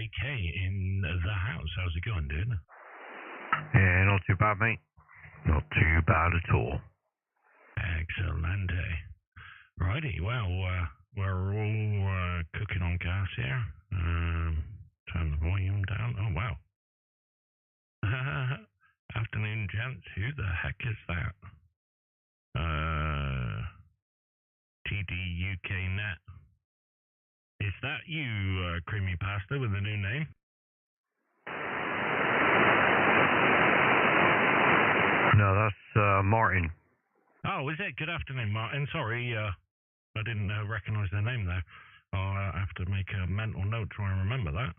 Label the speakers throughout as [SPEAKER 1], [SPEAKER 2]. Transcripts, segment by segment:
[SPEAKER 1] 2e0njk in the house. How's it going, dude?
[SPEAKER 2] Yeah, not too bad, mate. Not too bad at all.
[SPEAKER 1] Excellent. Righty, well, we're all cooking on gas here. Turn the volume down. Oh, wow. Afternoon, gents. Who the heck is that? TDUKnet. Is that you, Creamy Pasta, with a new name?
[SPEAKER 2] No, that's Martin.
[SPEAKER 1] Oh, is it? Good afternoon, Martin. Sorry, I didn't recognize the name there. I'll have to make a mental note to try and remember that.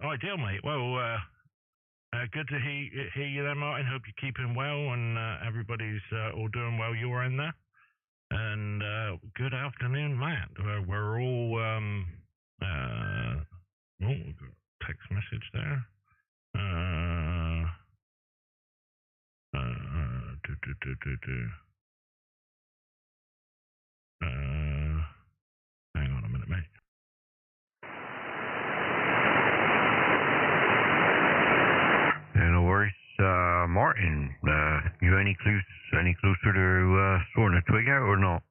[SPEAKER 1] Ideal, mate. Well, good to hear you there, Martin. Hope you're keeping well and everybody's all doing well your end there. And good afternoon, Matt. We're all we've got a text message there. Hang on a minute, mate.
[SPEAKER 2] Yeah, no worries. Martin, you any closer to sorting a twig out or not?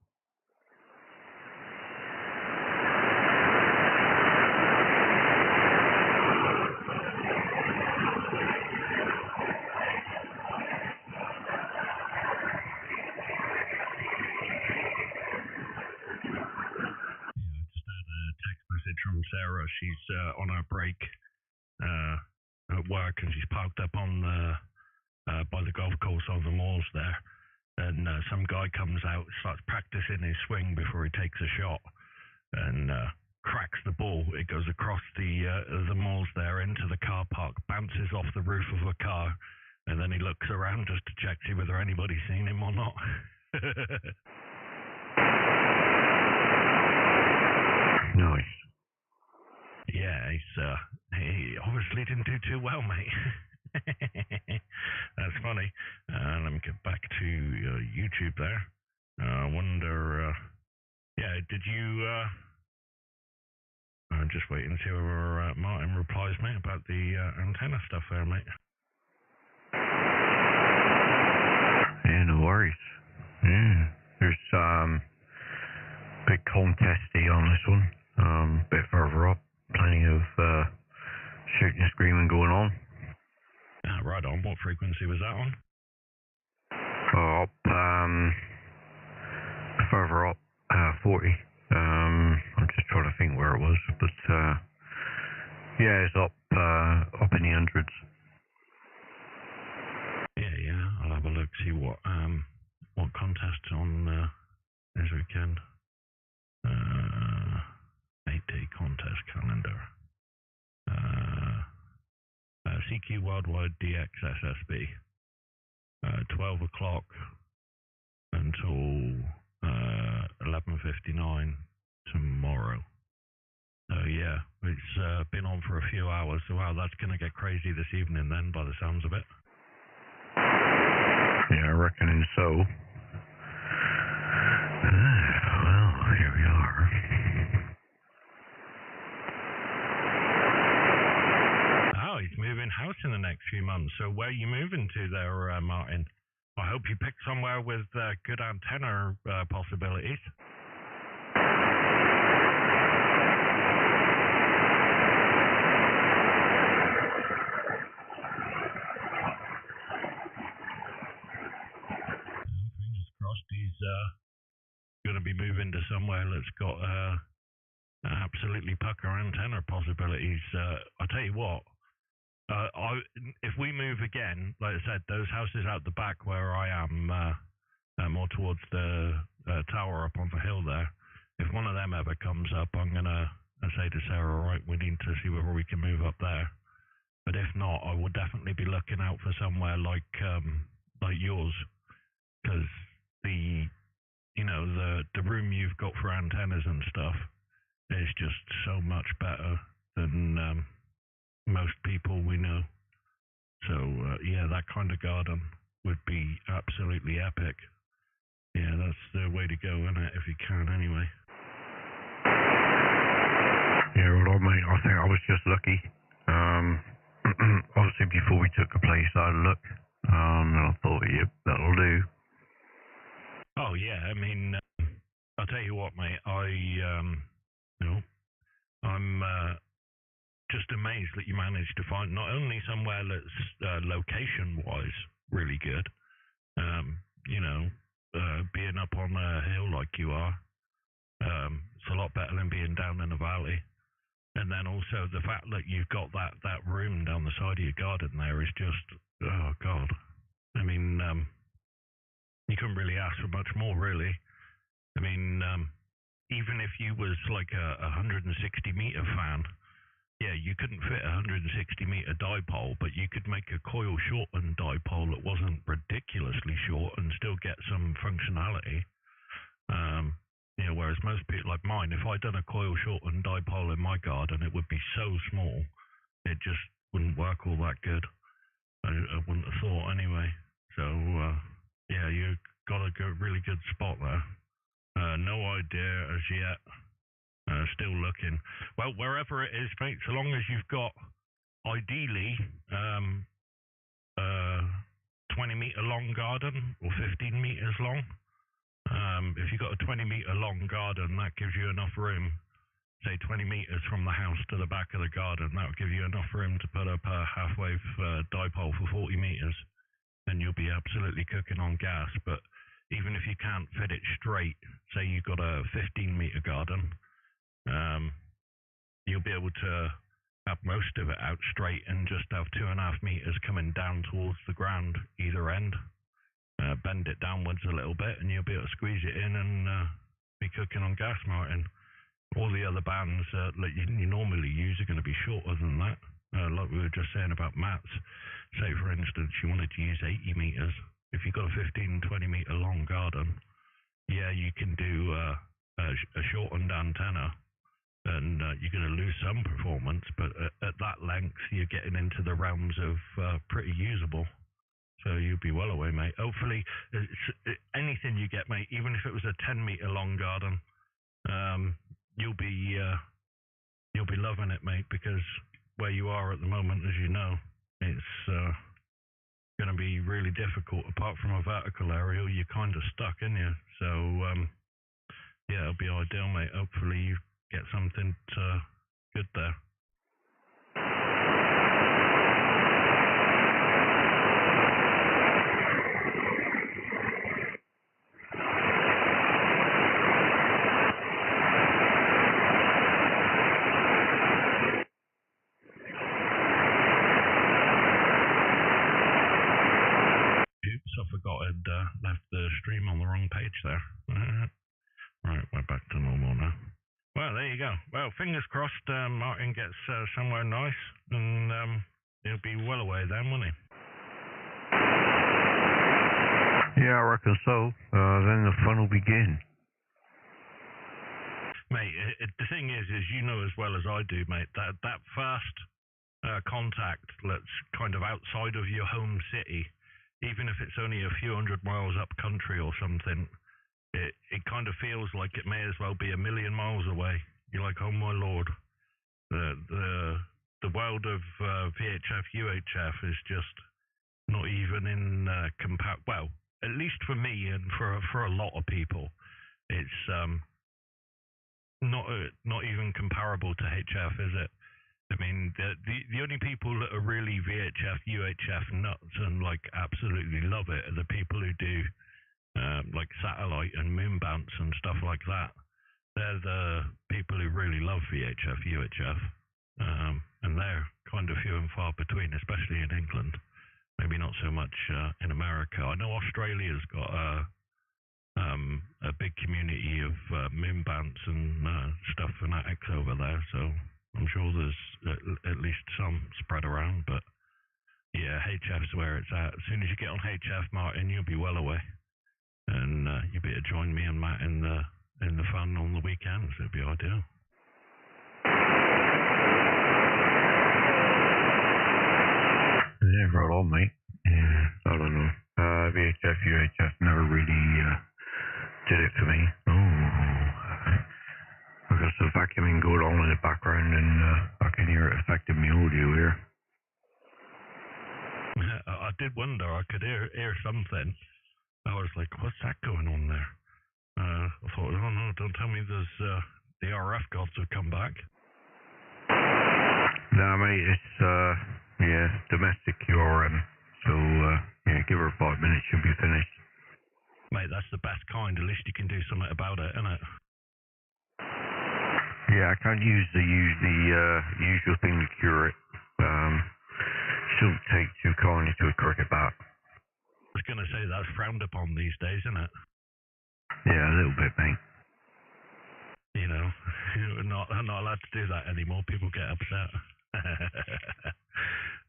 [SPEAKER 1] From Sarah. She's on her break at work, and she's parked up on the by the golf course on the malls there. And some guy comes out, starts practicing his swing before he takes a shot, and cracks the ball. It goes across the malls there into the car park, bounces off the roof of a car, and then he looks around just to check see whether anybody's seen him or not.
[SPEAKER 2] Nice.
[SPEAKER 1] Yeah, he obviously didn't do too well, mate. That's funny. Let me get back to YouTube there. I wonder, did you, I'm just waiting to see whether Martin replies, mate, about the antenna stuff there, mate.
[SPEAKER 2] Yeah, no worries. Yeah, there's big contesty on this one, bit further up. Plenty of shooting and screaming going on.
[SPEAKER 1] Right on. What frequency was that on?
[SPEAKER 2] Up, further up, 40. I'm just trying to think where it was, but yeah, it's up in the hundreds.
[SPEAKER 1] Yeah. I'll have a look, see what contests on this weekend. 8-day contest calendar. CQ Worldwide DX SSB. 12 o'clock until 11:59 tomorrow. So yeah, it's been on for a few hours. So wow, that's going to get crazy this evening then, by the sounds of it.
[SPEAKER 2] Yeah, I reckon so. Well, here we are.
[SPEAKER 1] Oh, he's moving house in the next few months. So where are you moving to there, Martin? I hope you picked somewhere with good antenna possibilities. Fingers crossed he's going to be moving to somewhere that's got absolutely pucker antenna possibilities. I'll tell you what, if we move again, like I said, those houses out the back where I am, more towards the tower up on the hill there, if one of them ever comes up, I'm going to say to Sarah, right, we need to see whether we can move up there. But if not, I will definitely be looking out for somewhere like yours, because the room you've got for antennas and stuff is just so much better than most people we know. So yeah, that kind of garden would be absolutely epic. Yeah, that's the way to go, isn't it? If you can, anyway.
[SPEAKER 2] Yeah, well, mate, I think I was just lucky. Obviously, before we took the place, I had a look, and I thought, yep, that'll do.
[SPEAKER 1] Oh yeah, I mean, I'll tell you what, mate. I'm just amazed that you managed to find not only somewhere that's location-wise really good, being up on a hill like you are, it's a lot better than being down in a valley. And then also the fact that you've got that room down the side of your garden there is just, oh God. I mean, you couldn't really ask for much more, really. I mean, even if you was like a 160 meter fan, yeah, you couldn't fit a 160 meter dipole, but you could make a coil shortened dipole that wasn't ridiculously short and still get some functionality. Whereas most people like mine, if I'd done a coil shortened dipole in my garden, it would be so small, it just wouldn't work all that good. I wouldn't have thought anyway. So, yeah, you got a really good spot there. No idea as yet. Still looking. Well, wherever it is, mate, so long as you've got, ideally, 20 meter long garden or 15 meters long. If you've got a 20 meter long garden, that gives you enough room. Say 20 meters from the house to the back of the garden, that would give you enough room to put up a half-wave dipole for 40 meters. And you'll be absolutely cooking on gas. But even if you can't fit it straight, say you've got a 15 meter garden, you'll be able to have most of it out straight and just have 2.5 meters coming down towards the ground either end. Bend it downwards a little bit and you'll be able to squeeze it in and be cooking on gas, Martin. All the other bands that you normally use are going to be shorter than that. Like we were just saying about mats. Say, for instance, you wanted to use 80 meters. If you've got a 15, 20 meter long garden, yeah, you can do a shortened antenna, and you're going to lose some performance, but at that length, you're getting into the realms of pretty usable. So you'll be well away, mate. Hopefully, anything you get, mate, even if it was a 10 meter long garden, you'll be loving it, mate, because where you are at the moment, as you know, it's going to be really difficult. Apart from a vertical area, you're kind of stuck, in you. So yeah, it'll be ideal, mate. Hopefully you get something good there. Oops, I forgot I'd left the stream on the wrong page there. Right, we're back to normal now. Well, there you go. Well, fingers crossed Martin gets somewhere nice, and he'll be well away then, won't he?
[SPEAKER 2] Yeah, I reckon so. Then the fun will begin.
[SPEAKER 1] Mate, the thing is you know as well as I do, mate, that first contact that's kind of outside of your home city, even if it's only a few hundred miles up country or something, it kind of feels like it may as well be a million miles away. You're like, oh my lord, the world of VHF UHF is just not even in well, at least for me and for a lot of people, it's not even comparable to HF, is it? I mean, the only people that are really VHF, UHF nuts and like absolutely love it are the people who do like satellite and moon bounce and stuff like that. They're the people who really love VHF, UHF, and they're kind of few and far between, especially in England. Maybe not so much in America. I know Australia's got a big community of moon bounce and stuff fanatics over there, so I'm sure there's at least some spread around, but yeah, HF's where it's at. As soon as you get on HF, Martin, you'll be well away, and you'll be able to join me and Matt in the fun on the weekends. It'd be ideal.
[SPEAKER 2] Yeah, right on, mate. Yeah, I don't know. VHF, UHF never really did it for me. Oh, because the vacuuming going on in the background, and I can hear it affecting my audio here.
[SPEAKER 1] I did wonder. I could hear something. I was like, what's that going on there? I thought, oh no, don't tell me there's the RF gods have come back.
[SPEAKER 2] Nah, mate, it's domestic URM. So give her 5 minutes, she'll be finished.
[SPEAKER 1] Mate, that's the best kind. At least you can do something about it, innit?
[SPEAKER 2] Yeah, I can't use the usual thing to cure it. Shouldn't take too kindly to a cricket bat.
[SPEAKER 1] I was gonna say that's frowned upon these days, isn't it?
[SPEAKER 2] Yeah, a little bit, mate.
[SPEAKER 1] You know, I'm not allowed to do that anymore. People get upset.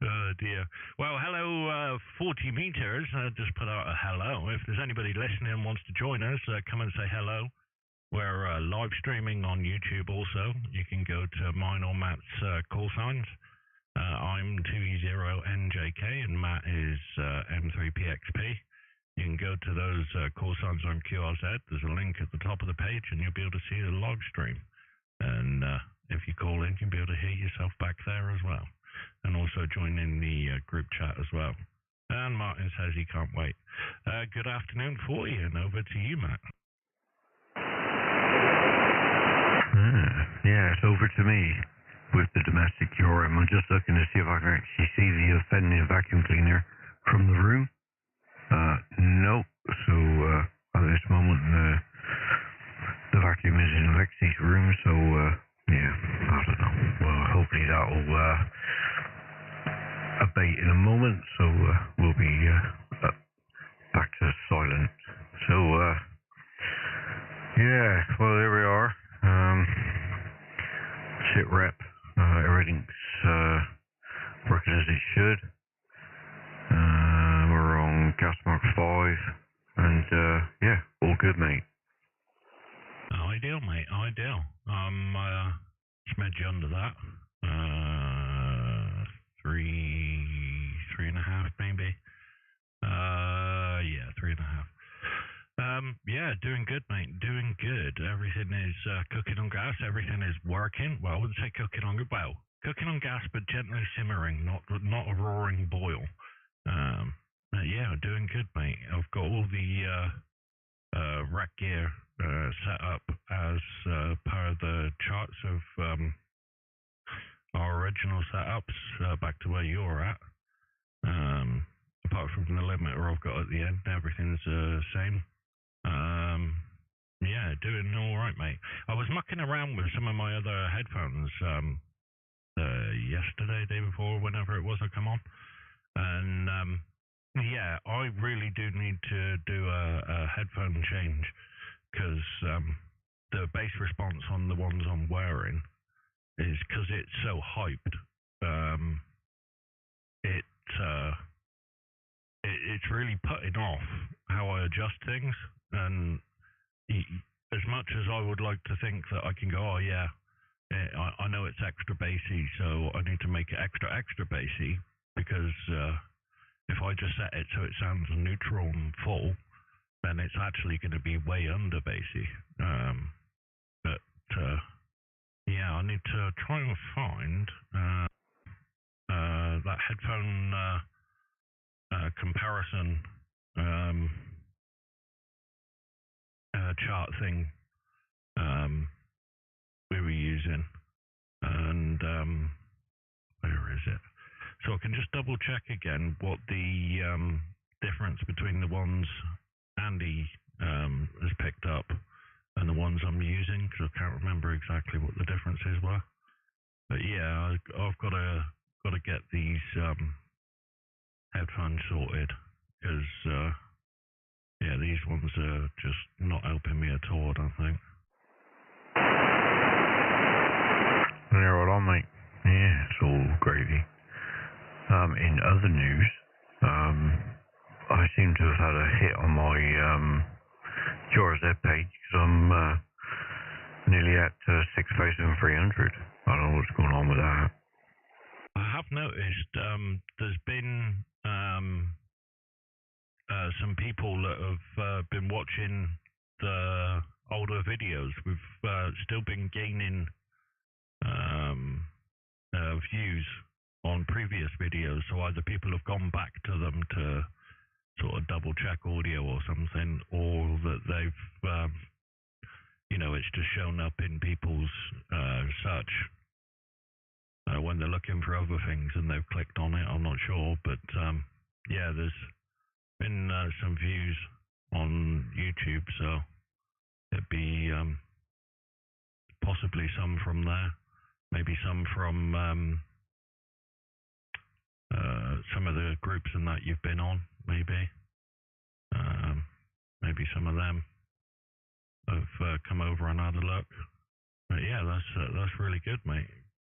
[SPEAKER 1] Oh dear. Well, hello, 40 meters. Just put out a hello. If there's anybody listening and wants to join us, come and say hello. We're live streaming on YouTube also. You can go to mine or Matt's call signs. I'm 2e0njk and Matt is m3pxp. You can go to those call signs on QRZ. There's a link at the top of the page and you'll be able to see the live stream. And if you call in, you'll be able to hear yourself back there as well. And also join in the group chat as well. And Martin says he can't wait. Good afternoon for you, and over to you, Matt.
[SPEAKER 2] Yeah, it's over to me with the domestic URM. I'm just looking to see if I can actually see the offending vacuum cleaner from the room. Nope. So at this moment the vacuum is in Lexi's room, so yeah, I don't know. Well, hopefully that'll abate in a moment, so we'll be back to silent. So yeah, well, there we are. Sit rep. Everything's working as it should. We're on gas mark 5, and yeah, all good, mate.
[SPEAKER 1] Ideal, mate. Ideal. Smidge under that. 3.5 maybe. Yeah, 3.5. Yeah, doing good, mate. Doing good. Everything is cooking on gas. Everything is working. Well, I wouldn't say cooking on cooking on gas, but gently simmering, not a roaring boil. Yeah, doing good, mate. I've got all the rack gear set up as per the charts of our original setups back to where you're at. Apart from the limiter I've got at the end, everything's the same. Yeah, doing all right, mate. I was mucking around with some of my other headphones yesterday, day before, whenever it was I come on, and yeah, I really do need to do a headphone change because the bass response on the ones I'm wearing is, because it's so hyped, it's really putting off how I adjust things. And as much as I would like to think that I can go, oh yeah, I know it's extra bassy, so I need to make it extra bassy, because if I just set it so it sounds neutral and full, then it's actually going to be way under bassy. But yeah, I need to try and find that headphone comparison chart thing we were using, and where is it? So I can just double check again what the difference between the ones Andy has picked up and the ones I'm using, because I can't remember exactly what the differences were. But yeah, I've got to get these headphones sorted, because yeah, these ones are just not helping me at all, I don't think.
[SPEAKER 2] They're all on, mate. Yeah, it's all gravy. In other news, I seem to have had a hit on my QRZ page, because I'm nearly at 6,300. I don't know what's going on with that.
[SPEAKER 1] I have noticed there's been some people that have been watching the older videos. We've still been gaining views on previous videos, so either people have gone back to them to sort of double check audio or something, or that they've it's just shown up in people's search when they're looking for other things and they've clicked on it. I'm not sure, but yeah, there's been some views on YouTube, so it'd be possibly some from there, maybe some from some of the groups and that you've been on, maybe some of them have come over and had a look. But yeah, that's really good, mate.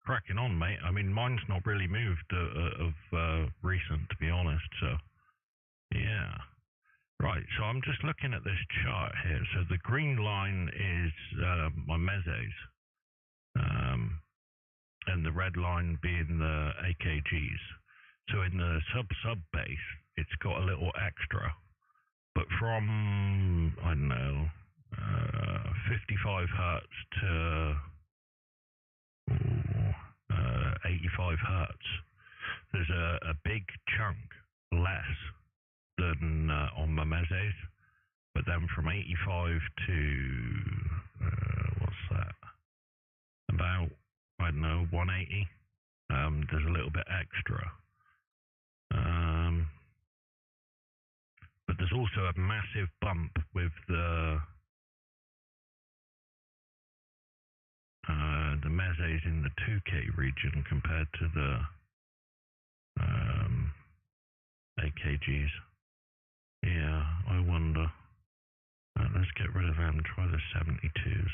[SPEAKER 1] Cracking on, mate. I mean, mine's not really moved of recent, to be honest. So yeah, right. So I'm just looking at this chart here. So the green line is my meses, and the red line being the AKGs. So in the sub base, it's got a little extra, but from, I don't know, 55 hertz to 85 hertz, there's a big chunk less than on my meses. But then from 85 to what's that? About, I don't know, 180. There's a little bit extra. But there's also a massive bump with the meses in the 2K region compared to the AKGs. Yeah, I wonder. Let's get rid of them. Try the 72s.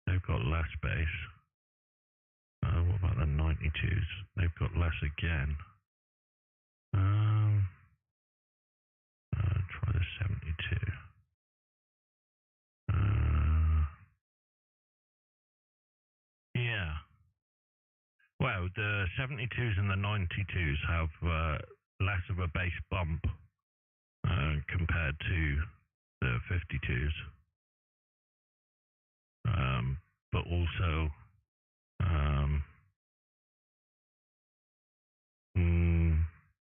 [SPEAKER 1] They've got less bass. What about the 92s? They've got less again. Try the 72. Yeah. Well, the 72s and the 92s have less of a bass bump compared to the 52s. But also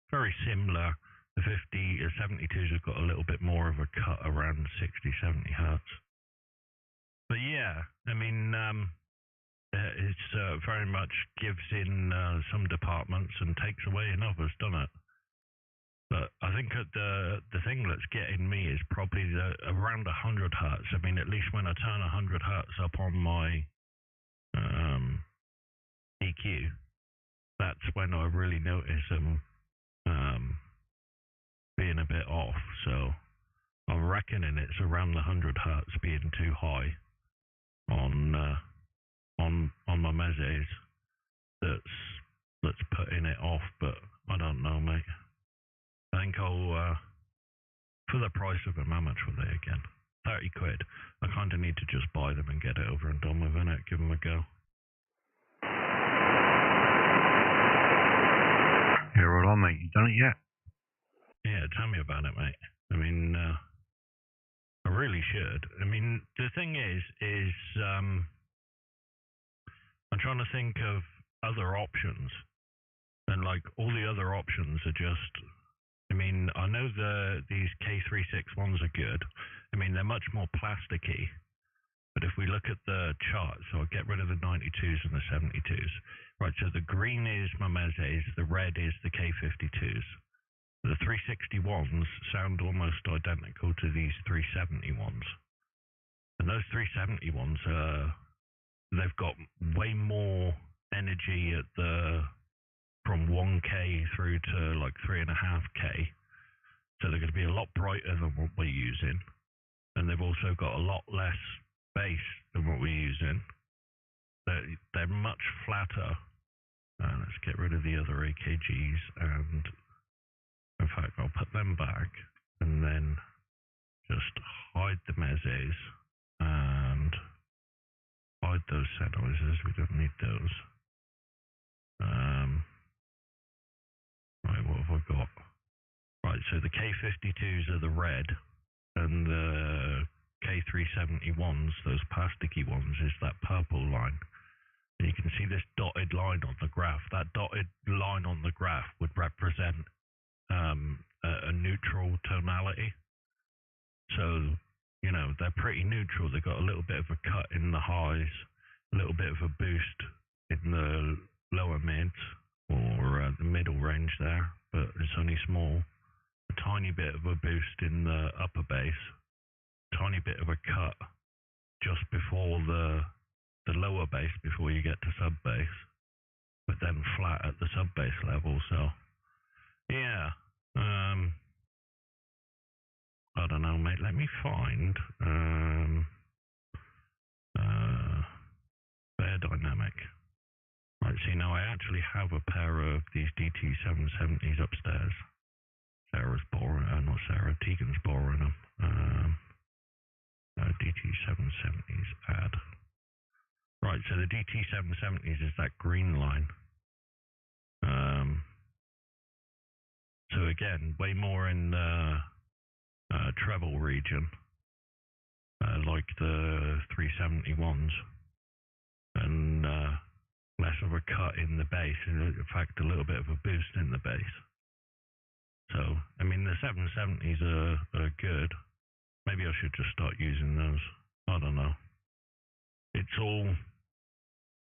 [SPEAKER 1] very similar. The 72s have got a little bit more of a cut around 60-70 hertz. But yeah, I mean, it's very much gives in some departments and takes away in others, doesn't it? But I think the thing that's getting me is probably around 100 hertz. I mean, at least when I turn 100 hertz up on my EQ, that's when I really notice them being a bit off. So I'm reckoning it's around the 100 hertz being too high on my meses. That's putting it off, but I don't know, mate. I think I'll for the price of them. How much were they again? 30 quid. I kind of need to just buy them and get it over and done with, innit? Give them a go.
[SPEAKER 2] Yeah, right on, mate. You done it yet?
[SPEAKER 1] Yeah, tell me about it, mate. I mean, I really should. I mean, the thing is I'm trying to think of other options, and like all the other options are just. I mean, I know these K361s are good. I mean, they're much more plasticky. But if we look at the chart, so I'll get rid of the 92s and the 72s. Right, so the green is my meses, the red is the K52s. The 361s sound almost identical to these 371s. And those 371s, they've got way more energy at from 1K through to like 3.5K. So they're going to be a lot brighter than what we're using. And they've also got a lot less bass than what we're using. They're much flatter. Let's get rid of the other AKGs, and in fact I'll put them back and then just hide the meses and hide those senoises. We don't need those. Right, what have I got? Right, so the K52s are the red, and the K371s, those plasticky ones, is that purple line. And you can see this dotted line on the graph. That dotted line on the graph would represent a neutral tonality. So, you know, they're pretty neutral. They've got a little bit of a cut in the highs, a little bit of a boost in the lower mids, or the middle range there, but it's only small. A tiny bit of a boost in the upper bass, tiny bit of a cut just before the lower bass before you get to sub bass, but then flat at the sub bass level. So yeah, I don't know, mate. Let me find Bear Dynamic. Right, see, now I actually have a pair of these DT770s upstairs. Sarah's borrowing, not Sarah, Tegan's borrowing them. DT770s add. Right, so the DT770s is that green line. So again, way more in the treble region, like the 371s, and less of a cut in the bass, and in fact a little bit of a boost in the bass. So, I mean, the 770s are good. Maybe I should just start using those. I don't know. It's all,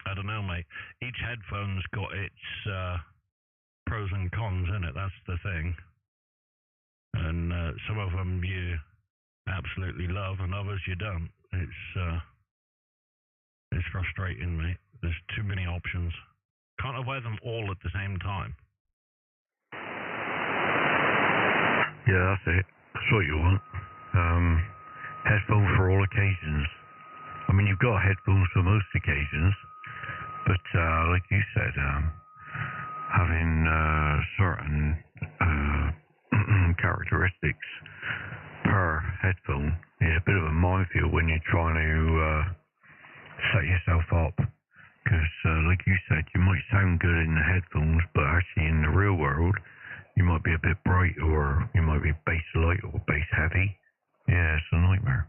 [SPEAKER 1] I don't know, mate. Each headphone's got its pros and cons in it. That's the thing. And some of them you absolutely love, and others you don't. It's frustrating, mate. There's too many options. Can't wear them all at the same time.
[SPEAKER 2] Yeah, that's it. That's what you want. Headphones for all occasions. I mean, you've got headphones for most occasions, but like you said, having certain characteristics per headphone is a bit of a minefield when you're trying to set yourself up. Because, like you said, you might sound good in the headphones, but actually in the real world, you might be a bit bright, or you might be bass light or bass heavy. Yeah, it's a nightmare.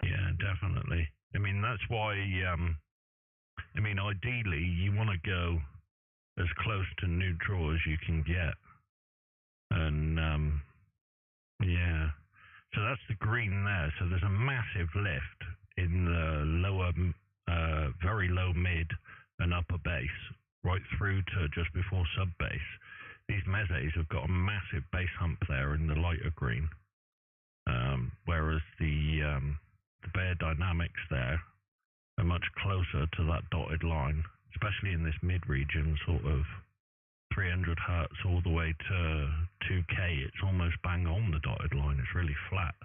[SPEAKER 1] Yeah, definitely. I mean, that's why, I mean, ideally, you want to go as close to neutral as you can get. And, yeah. So that's the green there. So there's a massive lift in the lower, very low mid and upper bass, right through to just before sub bass. These mezzes have got a massive bass hump there in the lighter green, whereas the Bear Dynamics there are much closer to that dotted line, especially in this mid region, sort of 300 hertz all the way to 2K. It's almost bang on the dotted line. It's really flat.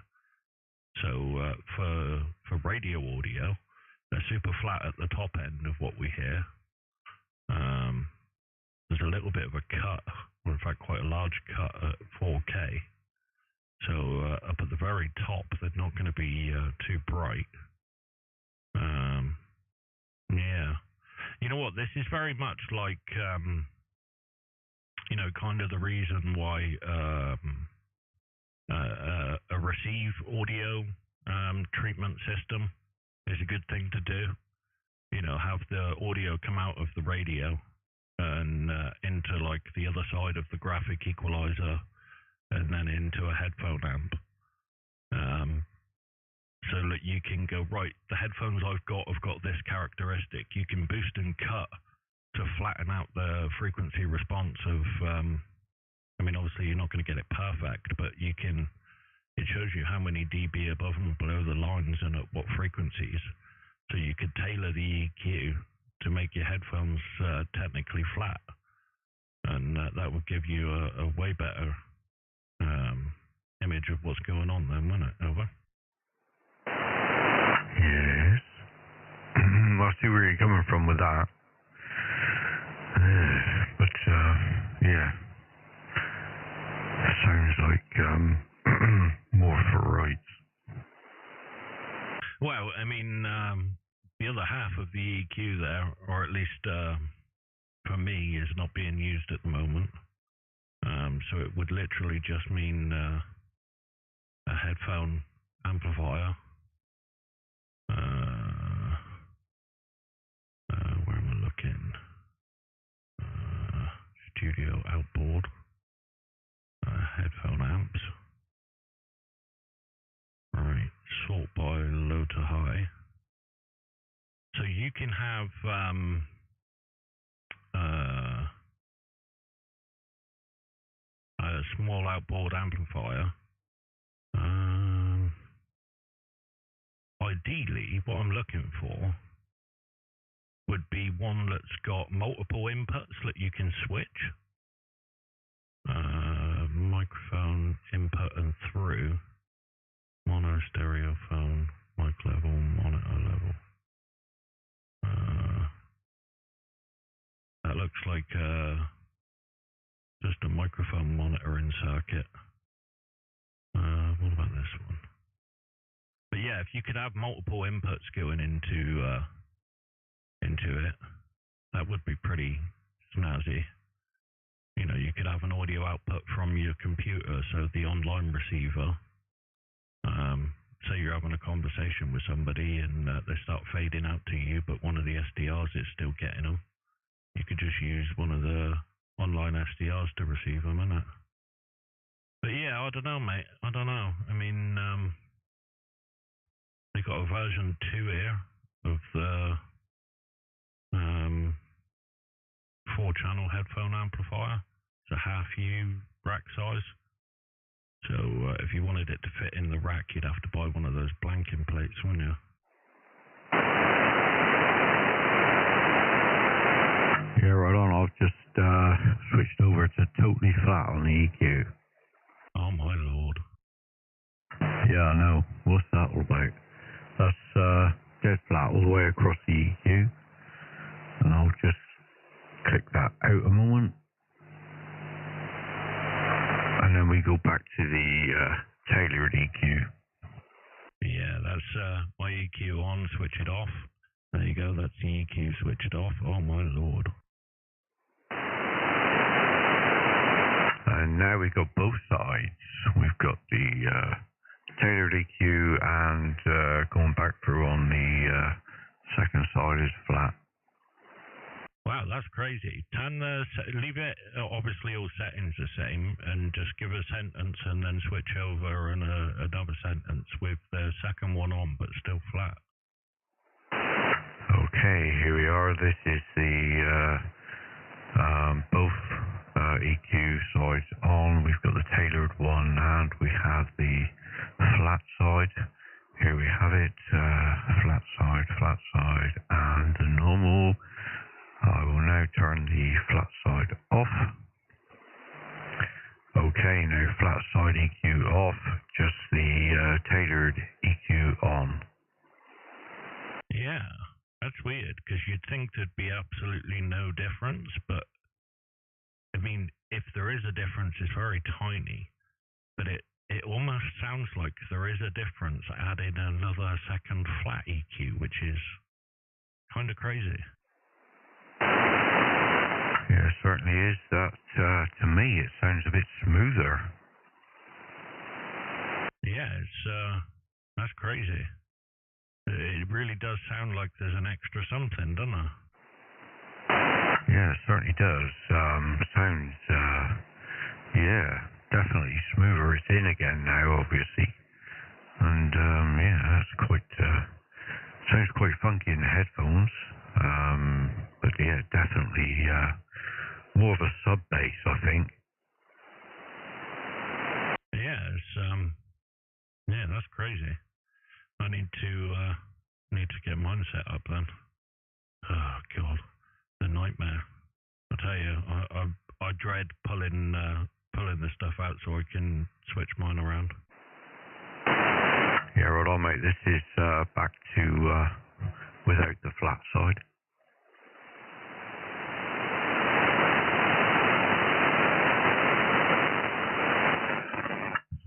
[SPEAKER 1] So for radio audio, they're super flat at the top end of what we hear. There's a little bit of a cut, or in fact quite a large cut at 4K. So up at the very top, they're not going to be too bright. Yeah. You know what? This is very much like, you know, kind of the reason why a receive audio treatment system is a good thing to do. You know, have the audio come out of the radio and into like the other side of the graphic equalizer, and then into a headphone amp. So that you can go, right, the headphones I've got have got this characteristic. You can boost and cut to flatten out the frequency response of, I mean, obviously you're not going to get it perfect, but you can, it shows you how many dB above and below the lines and at what frequencies. So you could tailor the EQ to make your headphones technically flat. And that would give you a way better image of what's going on then, wouldn't it? Over?
[SPEAKER 2] Yes. I see where you're coming from with that. But, yeah. That sounds like more for rights.
[SPEAKER 1] Well, I mean, the other half of the EQ there, or at least for me, is not being used at the moment. So it would literally just mean a headphone amplifier. Where am I looking? Studio outboard. Headphone amps. Right, sort by low to high. So you can have a small outboard amplifier. Ideally, what I'm looking for would be one that's got multiple inputs that you can switch. Microphone input and through. Mono, stereo, phone, mic level, monitor level. That looks like just a microphone monitoring circuit. What about this one? But yeah, if you could have multiple inputs going into it, that would be pretty snazzy. You know, you could have an audio output from your computer, so the online receiver. Say you're having a conversation with somebody and they start fading out to you, but one of the SDRs is still getting them. You could just use one of the online SDRs to receive them, innit? But yeah, I don't know, mate. I don't know. I mean, they got a version 2 here of the 4-channel headphone amplifier. It's a half U rack size. So if you wanted it to fit in the rack, you'd have to buy one of those blanking plates, wouldn't you?
[SPEAKER 2] Yeah, right on. I've just switched over to totally flat on the EQ.
[SPEAKER 1] Oh my lord.
[SPEAKER 2] Yeah, I know. What's that all about? That's dead flat all the way across the EQ. And I'll just click that out a moment. And then we go back to the tailored EQ.
[SPEAKER 1] Yeah, that's my EQ on, switch it off. There you go, that's the EQ, switch it off. Oh my lord.
[SPEAKER 2] And now we've got both sides. We've got the tailored EQ and going back through on the second side is flat.
[SPEAKER 1] Wow, that's crazy. Leave it, obviously all settings the same, and just give a sentence and then switch over and another sentence with the second one on, but still flat.
[SPEAKER 2] Okay, here we are. This is the both EQ sides on. We've got the tailored one and we have the flat side. Here we have it, flat side, and the normal. I will now turn the flat side off. Okay, now flat side EQ off, just the tailored EQ on.
[SPEAKER 1] Yeah, that's weird, because you'd think there'd be absolutely no difference, but I mean, if there is a difference, it's very tiny, but it almost sounds like there is a difference adding another second flat EQ, which is kind of crazy.
[SPEAKER 2] Yeah, it certainly is. That to me, it sounds a bit smoother.
[SPEAKER 1] Yeah, that's crazy. It really does sound like there's an extra something, doesn't it?
[SPEAKER 2] Yeah, it certainly does. Sounds, yeah, definitely smoother. It's in again now, obviously. And, yeah, that's quite, sounds quite funky in the headphones. But yeah, definitely, more of a sub bass, I think.
[SPEAKER 1] Yeah, yeah, that's crazy. I need to get mine set up then. Oh god, the nightmare. I tell you, I dread pulling the stuff out so I can switch mine around.
[SPEAKER 2] Yeah, right on, mate. This is back to without the flat side.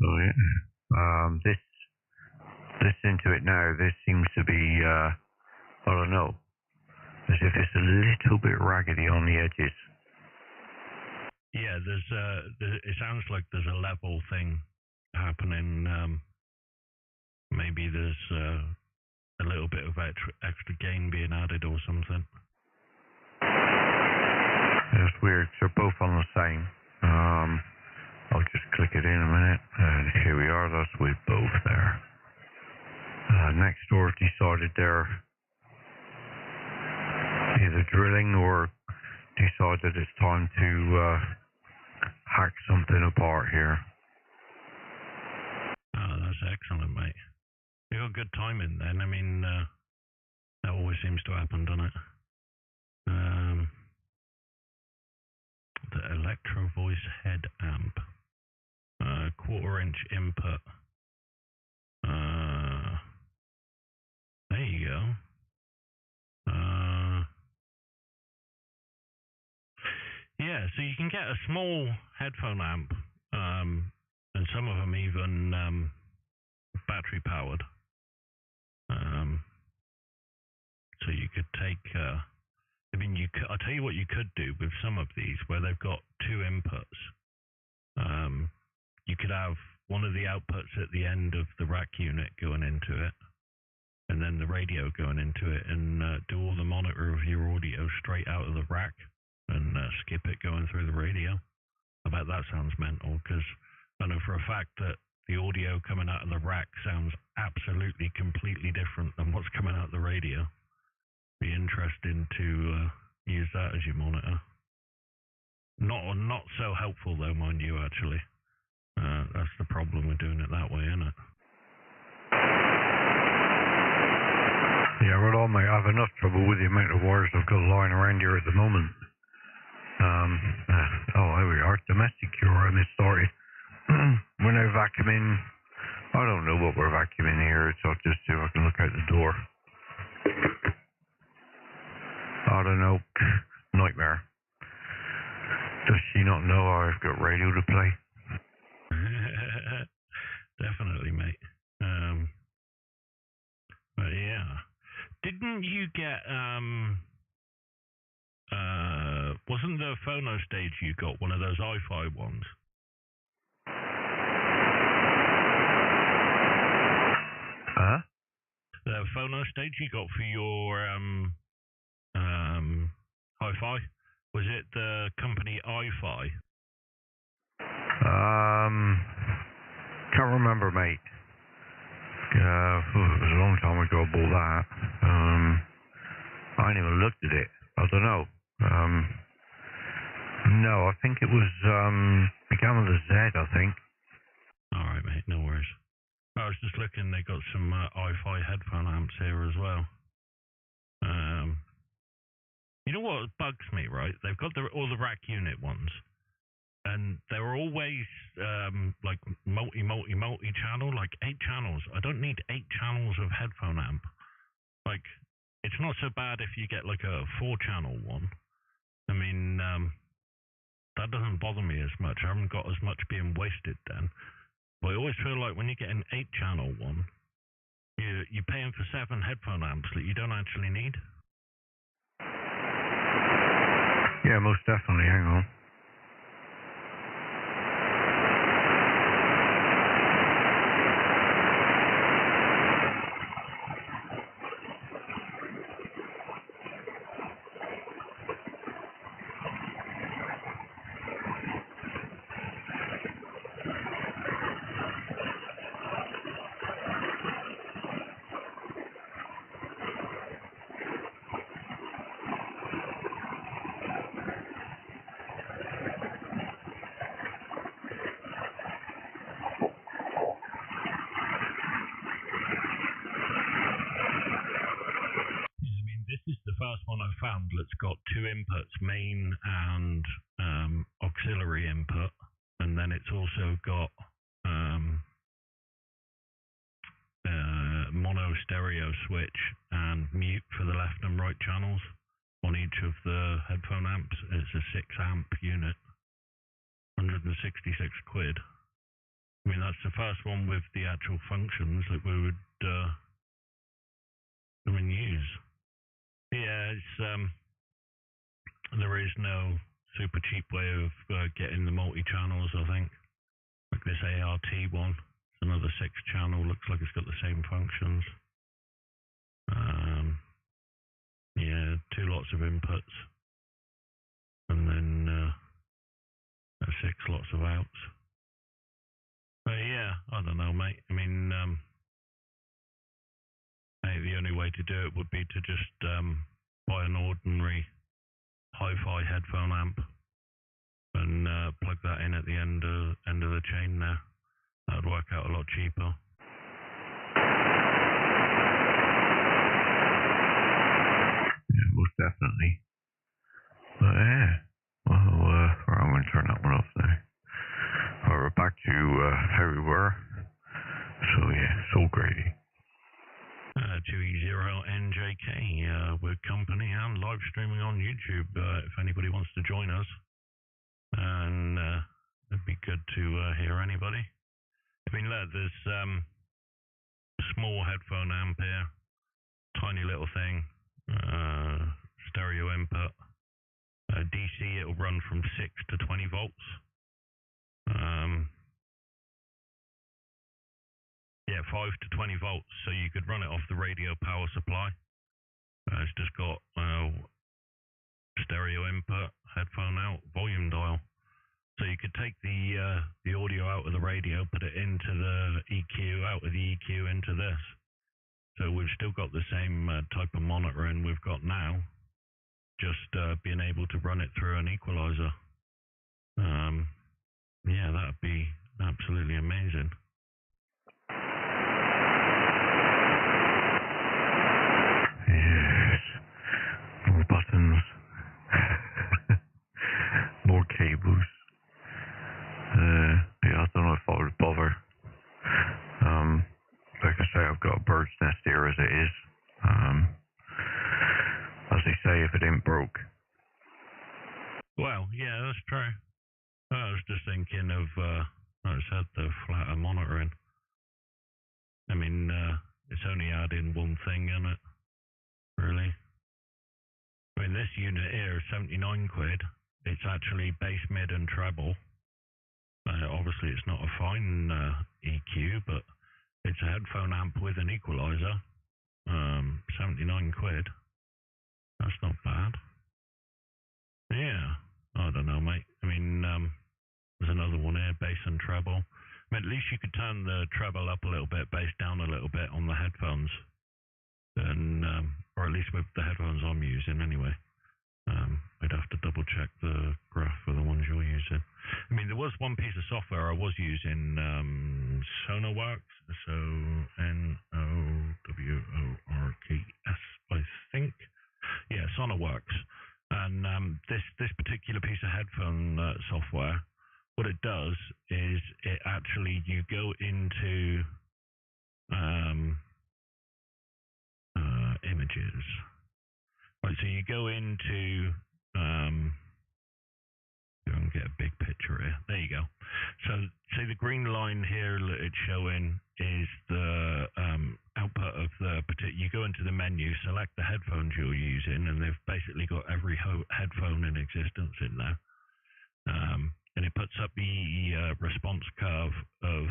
[SPEAKER 2] So yeah, this into it now. This seems to be I don't know, as if it's a little bit raggedy on the edges.
[SPEAKER 1] Yeah, it sounds like there's a level thing happening maybe there's a little bit of extra gain being added or something.
[SPEAKER 2] That's weird. They're both on the same. I'll just click it in a minute, and here we are. That's with both there. Next door decided they're either drilling or decided it's time to hack something apart here.
[SPEAKER 1] Oh, that's excellent, mate. You got good timing then. I mean, that always seems to happen, doesn't it? The Electro Voice head amp. 1/4-inch input. There you go. Yeah, so you can get a small headphone amp, and some of them even battery powered. So you could take, I mean, I'll tell you what you could do with some of these where they've got two inputs. You could have one of the outputs at the end of the rack unit going into it, and then the radio going into it, and do all the monitor of your audio straight out of the rack, and skip it going through the radio. I bet that sounds mental, because I know for a fact that the audio coming out of the rack sounds absolutely completely different than what's coming out of the radio. Be interesting to use that as your monitor. Not so helpful though, mind you, actually. That's the problem with doing it that way, isn't it?
[SPEAKER 2] Yeah, well, I might have enough trouble with the amount of wires I've got lying around here at the moment. Oh, here we are. Domestic cure, I misstarted. We're now vacuuming. I don't know what we're vacuuming here, so I'll just see if I can look out the door. I don't know. Nightmare. Does she not know I've got radio to play?
[SPEAKER 1] Definitely, mate. But yeah. Didn't you get, wasn't the phono stage you got one of those hi-fi ones?
[SPEAKER 2] Huh?
[SPEAKER 1] The phono stage you got for your, hi-fi? Was it the company i-fi?
[SPEAKER 2] Can't remember, mate. It was a long time ago I bought that. I ain't even looked at it. I don't know. No, I think it was, began with a Z, I think.
[SPEAKER 1] Alright, mate, no worries. I was just looking, they got some hi-fi headphone amps here as well. You know what bugs me, right? They've got all the rack unit ones. And they're always like multi-channel, like 8 channels. I don't need 8 channels of headphone amp. Like, it's not so bad if you get like a 4-channel one. I mean, that doesn't bother me as much. I haven't got as much being wasted then. But I always feel like when you get an 8-channel one, you're paying for 7 headphone amps that you don't actually need.
[SPEAKER 2] Yeah, most definitely. Hang on.
[SPEAKER 1] This is the first one I've found that's got 2 inputs, main and auxiliary input, and then it's also got mono stereo switch and mute for the left and right channels on each of the headphone amps. It's a 6 amp unit, 166 quid. I mean, that's the first one with the actual functions that we would use. Yeah, it's there is no super cheap way of getting the multi-channels, I think. Like this ART one, It's another 6-channel. Looks like it's got the same functions. Yeah, 2 lots of inputs, and then 6 lots of outs. But yeah, I don't know, mate. I mean, the only way to do it would be to just buy an ordinary hi-fi headphone amp and plug that in at the end of the chain there. That would work out a lot cheaper.
[SPEAKER 2] Yeah, most definitely. But yeah, well, I'm going to turn that one off now. Alright, we're back to how we were. So yeah, Soul Grady.
[SPEAKER 1] 2e0njk, we're company and live streaming on YouTube if anybody wants to join us. And it'd be good to hear anybody. I mean, look, there's small headphone amp here, tiny little thing, stereo input. DC, it'll run from 6 to 20 volts. Yeah, 5 to 20 volts, so you could run it off the radio power supply. It's just got stereo input, headphone out, volume dial. So you could take the audio out of the radio, put it into the EQ, out of the EQ into this. So we've still got the same type of monitoring we've got now, just being able to run it through an equalizer. Yeah, that'd be absolutely amazing.
[SPEAKER 2] Yes, more buttons, more cables. Yeah, I don't know if I would bother. Like I say, I've got a bird's nest here as it is. As they say, if it ain't broke.
[SPEAKER 1] Well, yeah, that's true. I was just thinking of, I just had the flatter monitoring. I mean, it's only adding one thing in it, really. I mean, this unit here is 79 quid. It's actually bass, mid, and treble. Obviously, it's not a fine EQ, but it's a headphone amp with an equalizer. 79 quid. That's not bad. Yeah, I don't know, mate. I mean, there's another one here, bass and treble. I mean, at least you could turn the treble up a little bit, bass down a little bit on the headphones. And, or at least with the headphones I'm using anyway. I'd have to double check the graph for the ones you're using. I mean, there was one piece of software I was using, Sonarworks, Sonarworks, I think. Yeah, Sonarworks. And this particular piece of headphone software, what it does is it actually, you go into images. Right, so you go into, go and get a big picture here. There you go. So, see the green line here that it's showing is the output of the particular. You go into the menu, select the headphones you're using, and they've basically got every headphone in existence in there. And it puts up the response curve of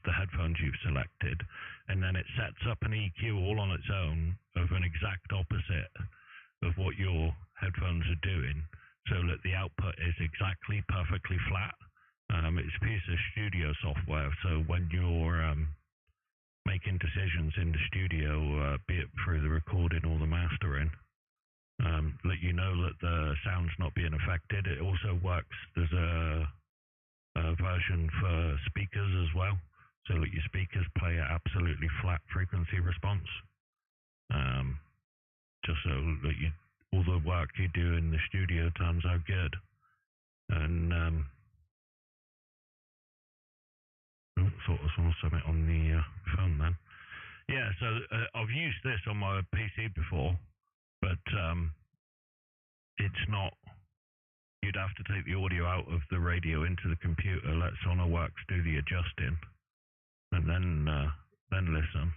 [SPEAKER 1] the headphones you've selected, and then it sets up an EQ all on its own of an exact opposite of what your headphones are doing, so that the output is exactly perfectly flat. It's a piece of studio software, so when you're making decisions in the studio, be it through the recording or the mastering, let you know that the sound's not being affected. It also works, there's a version for speakers as well, so that your speakers play an absolutely flat frequency response, just so that all the work you do in the studio turns out good. And thought I saw something on the phone then. Yeah, so I've used this on my PC before, but it's not. You'd have to take the audio out of the radio into the computer, let Sonarworks do the adjusting, and then listen.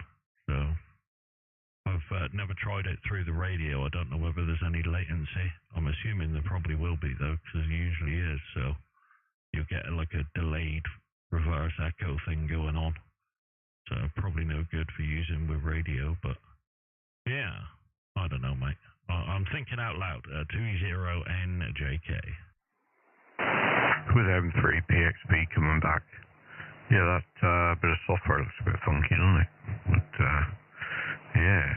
[SPEAKER 1] So I've never tried it through the radio. I don't know whether there's any latency. I'm assuming there probably will be though, because there usually is. So you'll get like a delayed reverse echo thing going on. So probably no good for using with radio, but yeah, I don't know, mate. I'm thinking out loud. 2e0njk.
[SPEAKER 2] With m3pxp coming back. Yeah, that bit of software looks a bit funky, doesn't it? But, yeah.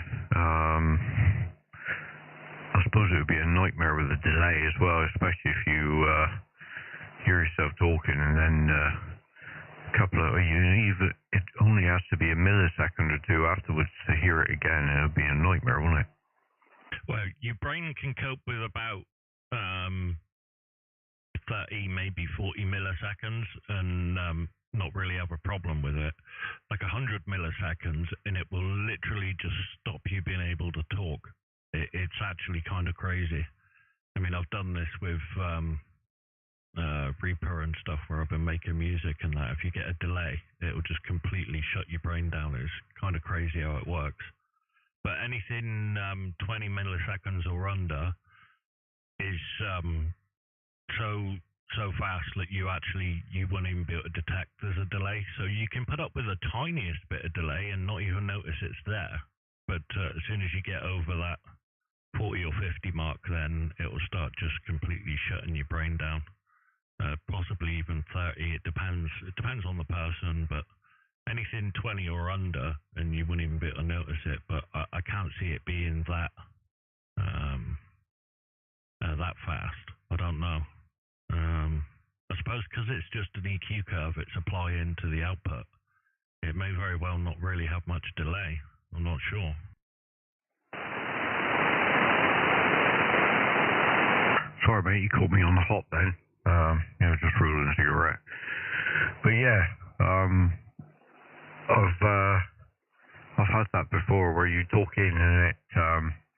[SPEAKER 2] I suppose it would be a nightmare with a delay as well, especially if you hear yourself talking and then it only has to be a millisecond or two afterwards to hear it again, and it would be a nightmare, wouldn't it?
[SPEAKER 1] Well, your brain can cope with about 30, maybe 40 milliseconds and not really have a problem with it. Like 100 milliseconds, and it will literally just stop you being able to talk. It's actually kind of crazy. I mean, I've done this with Reaper and stuff where I've been making music and that. If you get a delay, it will just completely shut your brain down. It's kind of crazy how it works. But anything 20 milliseconds or under is so fast that you won't even be able to detect there's a delay. So you can put up with the tiniest bit of delay and not even notice it's there. But as soon as you get over that 40 or 50 mark, then it will start just completely shutting your brain down. Possibly even 30. It depends on the person, but anything 20 or under, and you wouldn't even be able to notice it. But I can't see it being that that fast. I don't know. I suppose because it's just an EQ curve, it's applying to the output. It may very well not really have much delay. I'm not sure.
[SPEAKER 2] Sorry, mate, you caught me on the hop then. Just rolling a cigarette. But yeah, I've had that before where you talk in and it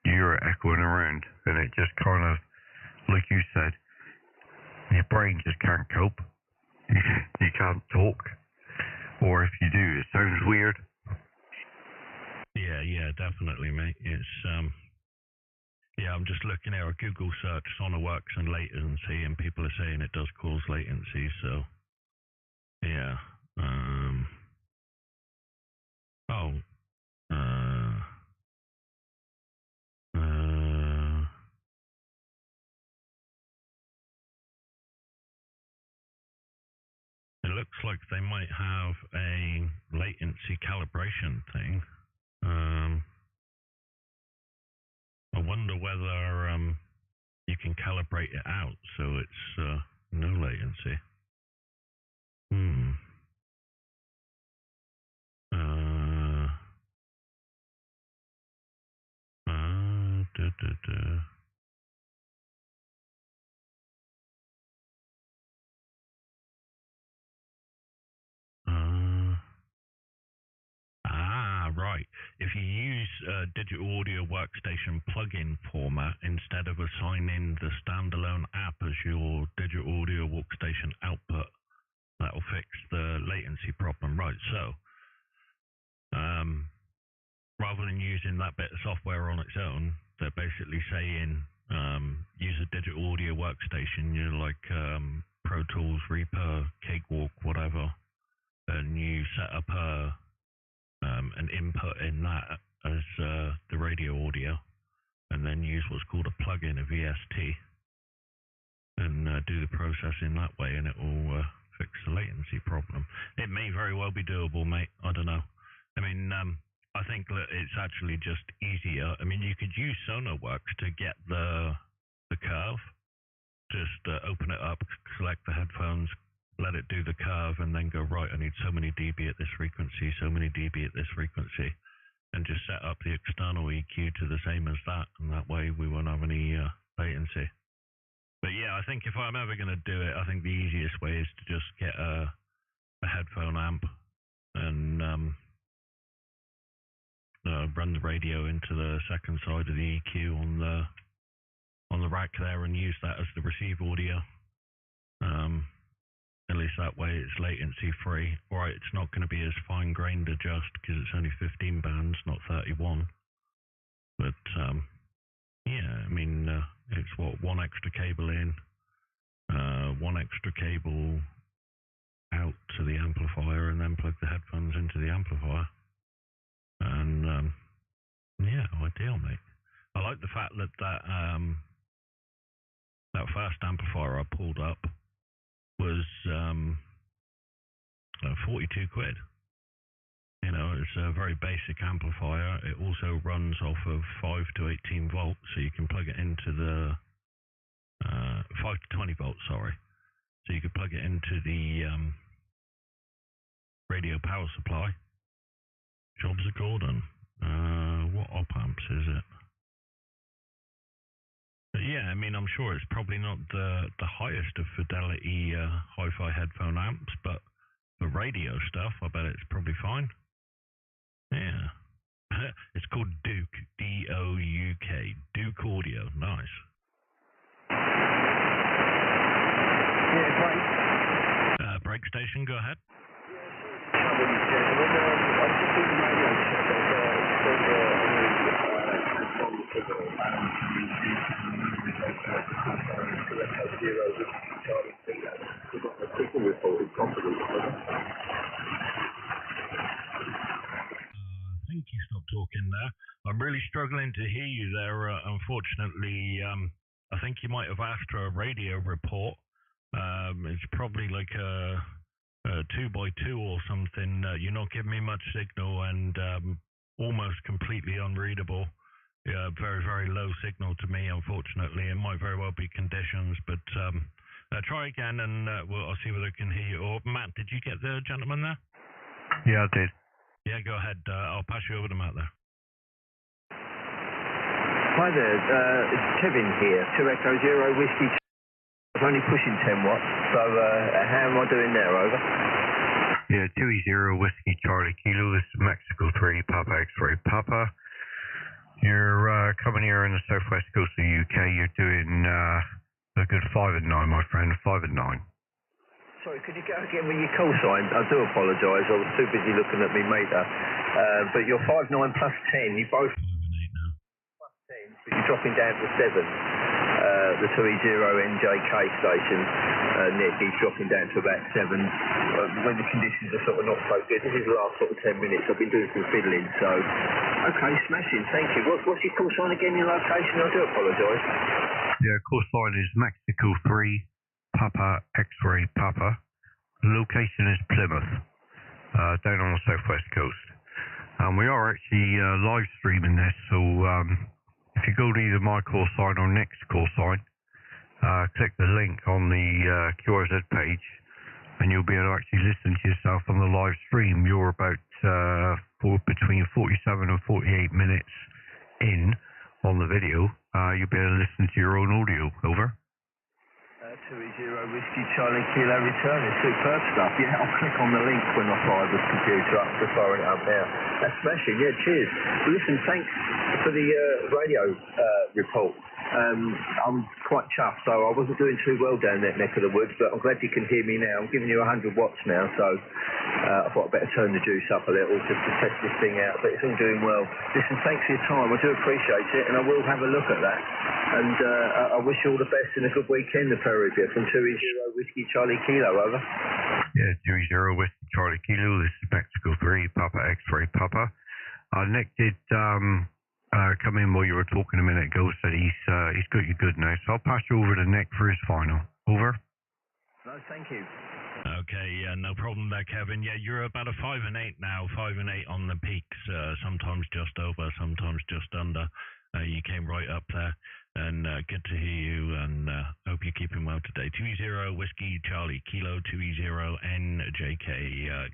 [SPEAKER 2] you're echoing around, and it just kind of, like you said, your brain just can't cope. You can't talk, or if you do, it sounds weird.
[SPEAKER 1] Yeah, definitely, mate. It's I'm just looking at a Google search, SonarWorks and latency, and people are saying it does cause latency. So yeah. It looks like they might have a latency calibration thing. I wonder whether you can calibrate it out so it's no latency. Right. If you use digital audio workstation plugin format instead of assigning the standalone app as your digital audio workstation output, that will fix the latency problem. Right. So, rather than using that bit of software on its own, they're basically saying use a digital audio workstation, like Pro Tools, Reaper, Cakewalk, whatever, and you set up an input in that as the radio audio, and then use what's called a plugin, a VST, and do the processing that way, and it will fix the latency problem. It may very well be doable, mate. I don't know. I mean, I think that it's actually just easier. I mean, you could use SonarWorks to get the curve. Just open it up, select the headphones, let it do the curve, and then go, right, I need so many dB at this frequency, so many dB at this frequency, and just set up the external EQ to the same as that, and that way we won't have any latency. But yeah, I think if I'm ever going to do it, I think the easiest way is to just get a headphone amp and run the radio into the second side of the EQ on the rack there, and use that as the receive audio. At least that way it's latency free. Right, it's not going to be as fine grained adjust because it's only 15 bands, not 31. But yeah, I mean, it's one extra cable in, one extra cable out to the plug the headphones into the amplifier. And yeah, ideal, mate. I like the fact that that first amplifier I pulled up was 42 quid. You know, it's a very basic amplifier. It also runs off of 5 to 18 volts, so you can plug it into the 5 to 20 volts, sorry. So you could plug it into the radio power supply. Jobs are golden. What op amps is it? But yeah, I mean, I'm sure it's probably not the highest of fidelity hi-fi headphone amps, but for radio stuff, I bet it's probably fine. Yeah. It's called Duke, D-O-U-K, Duke Audio. Nice.
[SPEAKER 3] Yeah, great.
[SPEAKER 1] Break station, go ahead. I think you stopped talking there. I'm really struggling to hear you there. Unfortunately, I think you might have asked for a radio report. It's probably like a 2x2 or something. You're not giving me much signal and almost completely unreadable. Yeah, very, very low signal to me, unfortunately. It might very well be conditions, but try again and I'll see whether I can hear you. Or Matt, did you get the gentleman there?
[SPEAKER 2] Yeah, I did.
[SPEAKER 1] Yeah, go ahead. I'll pass you over to Matt there.
[SPEAKER 3] Hi there, it's Kevin here, 2e0 whiskey. I was only pushing 10 watts, so how am I doing there, over?
[SPEAKER 2] Yeah, 2e0 whiskey Charlie Kilo. This is Mexico 3, Papa X-ray Papa. You're coming here in the southwest coast of the UK. You're doing a good 5 and 9, my friend, 5 and 9.
[SPEAKER 3] Sorry, could you go again with your call sign? I do apologise, I was too busy looking at me meter. But you're 5, 9 plus 10, you both...
[SPEAKER 1] 5 and 8 now.
[SPEAKER 3] Plus 10, but you're dropping down to 7. The 2e0njk station, Nick, he's dropping down to about 7. When the conditions are sort of not so good, this is the last sort of 10 minutes, I've been doing some fiddling, so... Okay, smashing, thank you. What's your call sign again, your location? I do apologise.
[SPEAKER 2] Yeah, call sign is Mexico 3, Papa X-ray Papa. Location is Plymouth, down on the southwest coast. We are actually live streaming this, so if you go to either my call sign or Nick's call sign, click the link on the QRZ page, and you'll be able to actually listen to yourself on the live stream. You're about between 47 and 48 minutes in on the video. You'll be able to listen to your own audio. Over.
[SPEAKER 3] 2e0 whiskey Charlie Kilo returning, superb stuff. Yeah, I'll click on the link when I fire the computer up, just firing it up now. That's smashing, yeah, cheers. Well, listen, thanks for the radio report. I'm quite chuffed, so I wasn't doing too well down that neck of the woods, but I'm glad you can hear me now. I'm giving you 100 watts now, so I thought I'd better turn the juice up a little just to test this thing out, but it's all doing well. Listen, thanks for your time, I do appreciate it, and I will have a look at that. And I wish you all the best and a good weekend, the Perugia, from 2e0 whiskey Charlie Kilo, over.
[SPEAKER 2] Yeah, 2e0 whiskey Charlie Kilo. This is Mexico 3, Papa X-ray Papa. Nick did come in while you were talking a minute ago, said he's got you good now, so I'll pass you over to Nick for his final. Over.
[SPEAKER 3] No, thank you.
[SPEAKER 1] Okay, yeah, no problem there, Kevin. Yeah, you're about a 5 and 8 now, 5 and 8 on the peaks, sometimes just over, sometimes just under. You came right up there, and good to hear you, and hope you're keeping well today. 2e0 whiskey Charlie Kilo, 2e0njk.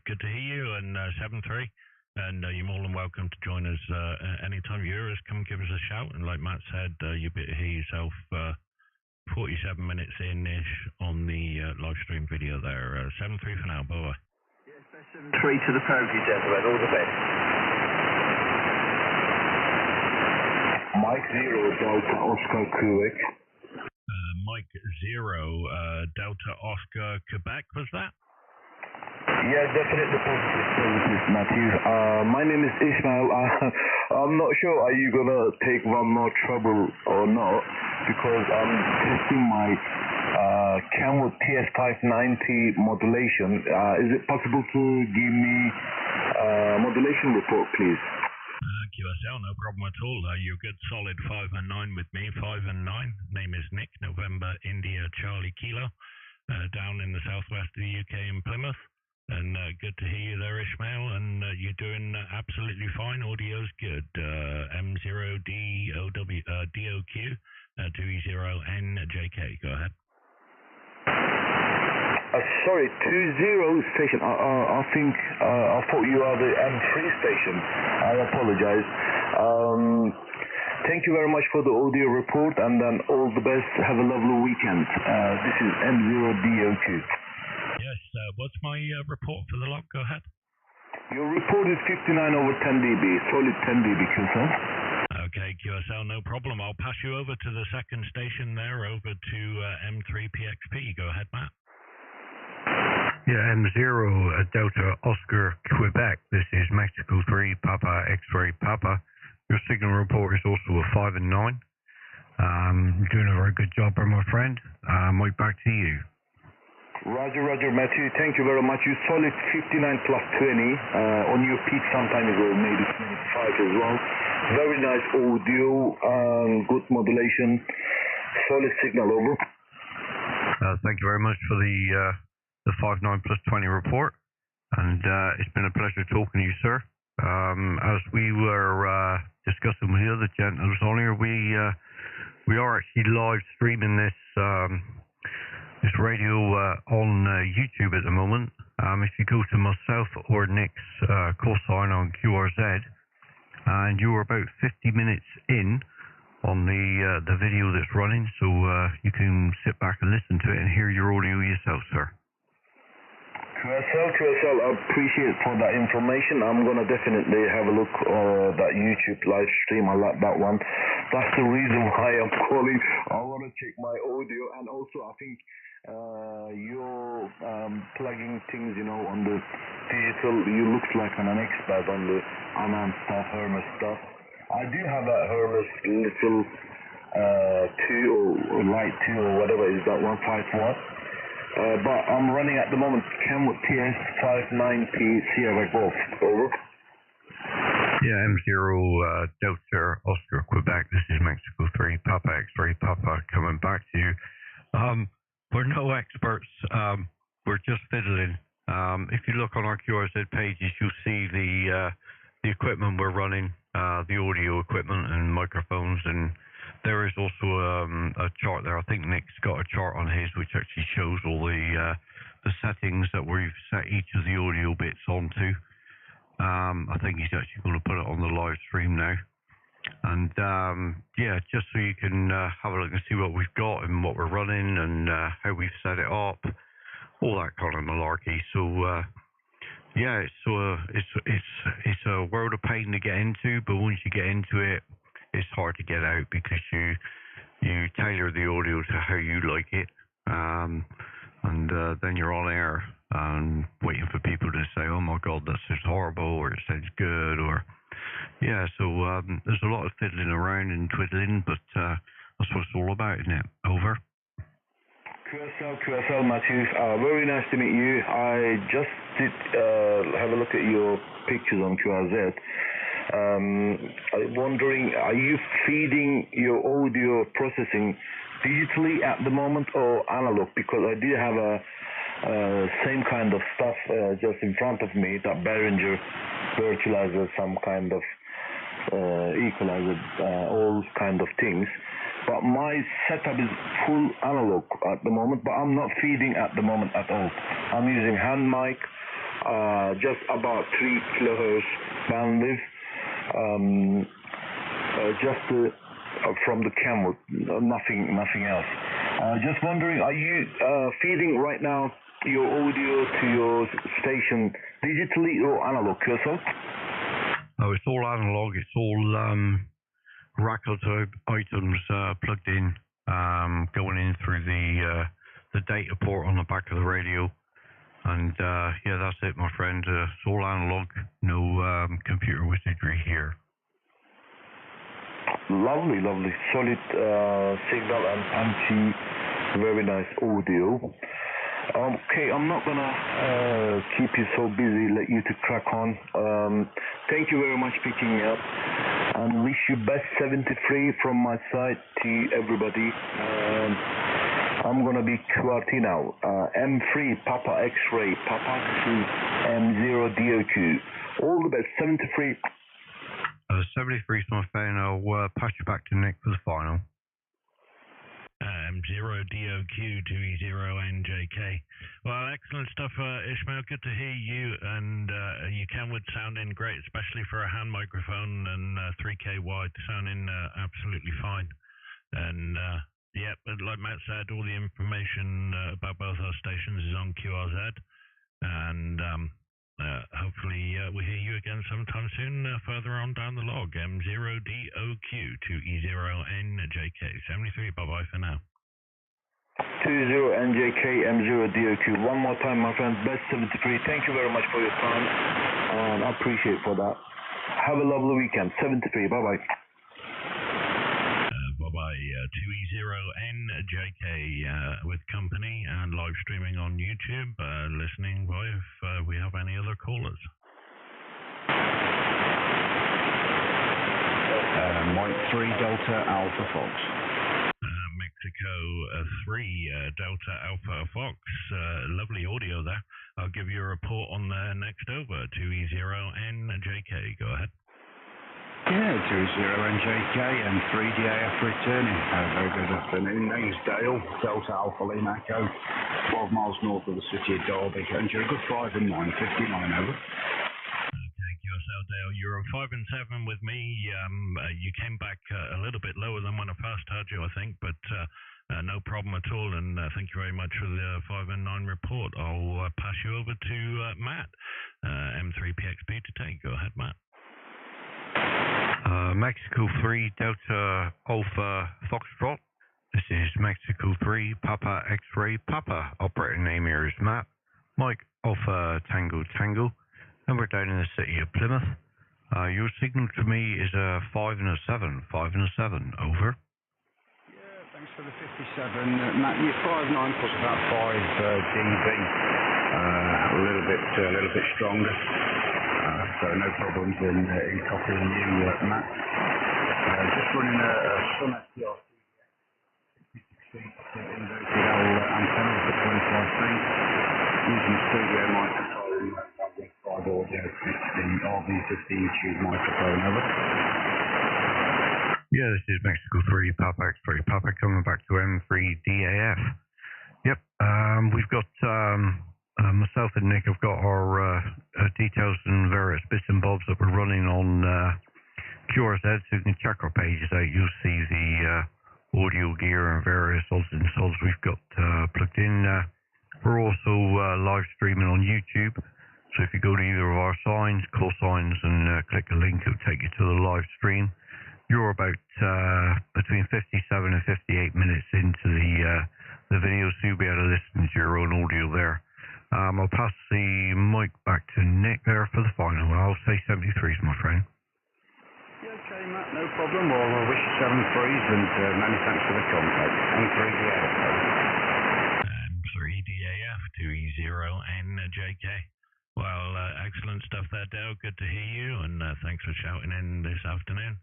[SPEAKER 1] Good to hear you, and 7-3. And you're more than welcome to join us anytime you're here. Come give us a shout. And like Matt said, you'll be able to hear yourself 47 minutes in-ish on the live stream video there. 7-3 for now. Bye-bye.
[SPEAKER 3] Yes, best 7-3 to the Perugia, gentlemen. All the best.
[SPEAKER 4] Mike 0, Delta Oscar, Quebec.
[SPEAKER 1] Mike 0, Delta Oscar, Quebec, was that?
[SPEAKER 4] Yeah, definitely positive services, Matthew. My name is Ismail. I'm not sure, are you gonna take one more trouble or not? Because I'm testing my Camwood TS590 modulation. Is it possible to give me modulation report, please?
[SPEAKER 1] QSL, no problem at all. You're good, solid 5 and 9 with me. 5 and 9. Name is Nick, November, India, Charlie Kilo, down in the southwest of the UK in Plymouth. And good to hear you there, Ishmael. And you're doing absolutely fine. Audio's good. M3pxp, 2e0njk. Go ahead.
[SPEAKER 4] Sorry, 2-0 station. I thought you are the M3 station. I apologize. Thank you very much for the audio report, and then all the best. Have a lovely weekend. This is M0DOQ.
[SPEAKER 1] Yes, what's my report for the log? Go ahead.
[SPEAKER 4] Your report is 59/10 dB, solid 10 dB, QSL.
[SPEAKER 1] Okay, QSL, no problem. I'll pass you over to the second station there, over to M3pxp. Go ahead, Matt.
[SPEAKER 2] Yeah, M0 Delta Oscar Quebec. This is Mexico 3 Papa X-ray Papa. Your signal report is also a 5 and 9. Doing a very good job, my friend. Mike, back to you.
[SPEAKER 4] Roger, Matthew. Thank you very much. You solid 59+20 on your peak some time ago, maybe 25 as well. Very nice audio, good modulation, solid signal, over.
[SPEAKER 2] Thank you very much for the 59+20 report, and it's been a pleasure talking to you, sir. As we were discussing with the other gentlemen on here, we are actually live streaming this radio on YouTube at the moment. If you go to myself or Nick's call sign on QRZ, and you're about 50 minutes in on the video that's running, so you can sit back and listen to it and hear your audio yourself, sir.
[SPEAKER 4] QSL, I appreciate for that information. I'm gonna definitely have a look that YouTube live stream. I like that one. That's the reason why I'm calling. I want to check my audio, and also I think you're plugging things, on the digital. You look like an expert on the Anan stuff, Hermes stuff. I do have a Hermes little 2 or light 2 or whatever is that 1.5 watt. But I'm running at the moment Camwood TS590 Sierra Golf. Over.
[SPEAKER 2] Yeah, M0 Delta Oscar Quebec. This is Mexico 3 Papa X-ray Papa coming back to you. We're no experts. We're just fiddling. If you look on our QRZ pages, you'll see the equipment we're running, the audio equipment and microphones, and there is also a chart there. I think Nick's got a chart on his which actually shows all the settings that we've set each of the audio bits onto. I think he's actually going to put it on the live stream now. And yeah, just so you can have a look and see what we've got and what we're running and how we've set it up, all that kind of malarkey. So yeah, it's a world of pain to get into, but once you get into it, it's hard to get out because you tailor the audio to how you like it, and then you're on air and waiting for people to say, "Oh my God, that sounds horrible," or "It sounds good," or yeah. So there's a lot of fiddling around and twiddling, but that's what it's all about, isn't it? Over.
[SPEAKER 4] QSL, Matthew. Very nice to meet you. I just did have a look at your pictures on QRZ. I'm wondering, are you feeding your audio processing digitally at the moment or analog? Because I did have a same kind of stuff just in front of me, that Behringer virtualizer, some kind of equalizer, all kind of things. But my setup is full analog at the moment, but I'm not feeding at the moment at all. I'm using hand mic, just about 3 kilohertz bandwidth, just from the Camwood, nothing else. Just wondering, are you feeding right now your audio to your station digitally or analog, yourself?
[SPEAKER 2] Oh, it's all analog. It's all rack items plugged in, going in through the data port on the back of the radio, and yeah, that's it, my friend. It's all analog, no computer wizardry here.
[SPEAKER 4] Lovely, solid signal and punchy Very nice audio. Okay, I'm not gonna keep you so busy, let you to crack on. Thank you very much for picking me up, and wish you best 73 from my side to everybody. I'm gonna be QRT now. M3 Papa X-ray Papa to m0DOQ. All the best. 73.
[SPEAKER 2] 73 is my phone. I'll pass you back to Nick for the final.
[SPEAKER 1] M0DOQ 2e0njk. Well, excellent stuff, Ishmael. Good to hear you, and you came with sounding great, especially for a hand microphone and 3K wide, sounding absolutely fine. And yeah, but like Matt said, all the information about both our stations is on QRZ, and hopefully we hear you again sometime soon further on down the log. M0DOQ 2e0njk 73. Bye-bye for now.
[SPEAKER 4] 2e0njk m0DOQ. One more time, my friends. Best 73. Thank you very much for your time, and I appreciate for that. Have a lovely weekend. 73. Bye-bye.
[SPEAKER 1] Bye-bye. 2e0njk with company and live streaming on YouTube. Listening by if we have any other callers.
[SPEAKER 5] Mike 3 Delta Alpha Fox.
[SPEAKER 1] Mexico 3 Delta Alpha Fox. Lovely audio there. I'll give you a report on the next over. 2e0njk. Go ahead.
[SPEAKER 5] Yeah, 2e0njk and 3DAF returning. Very good afternoon. Name's Dale, Delta Alpha Lima Echo, 12 miles north of the city of Derby. And you're a good 5 and 9, 59 over.
[SPEAKER 1] Okay, QSL Dale, you're 5 and 7 with me. You came back a little bit lower than when I first heard you, I think, but no problem at all. And thank you very much for the 5 and 9 report. I'll pass you over to Matt, M3pxp to take. Go ahead, Matt.
[SPEAKER 2] Mexico 3 Delta Alpha Foxtrot. This is Mexico 3 Papa X-ray Papa. Operator name here is Matt. Mike Alpha Tango Tango. And we're down in the city of Plymouth. Your signal to me is a 5 and a 7. 5 and a 7. Over.
[SPEAKER 5] Yeah, thanks for the 57. Matt, you're 5'9" plus about 5 dB. A little bit stronger. So no problems in copying you, Matt. Just running a Sun SDR 56 inverted L antenna for 25 feet, using studio microphone, 5 audio, the RV15 tube microphone. Over.
[SPEAKER 2] Yeah, this is Mexico 3 Papa X-ray Papa coming back to M3DAF. Yep, we've got myself and Nick have got our details and various bits and bobs that we're running on QRZ, so you can check our pages out. You'll see the audio gear and various odds and sods we've got plugged in. We're also live streaming on YouTube, so if you go to either of our signs, call signs, and click a link, it'll take you to the live stream. You're about between 57 and 58 minutes into the video, so you'll be able to listen to your own audio there. I'll pass the mic back to Nick there for the final. I'll say 73s, my friend.
[SPEAKER 5] Yeah, okay, Matt, no problem. Well, I wish you 73s and many thanks for the contact. M3DAF.
[SPEAKER 1] M3DAF 2e0njk. Well, excellent stuff there, Dale. Good to hear you, and thanks for shouting in this afternoon.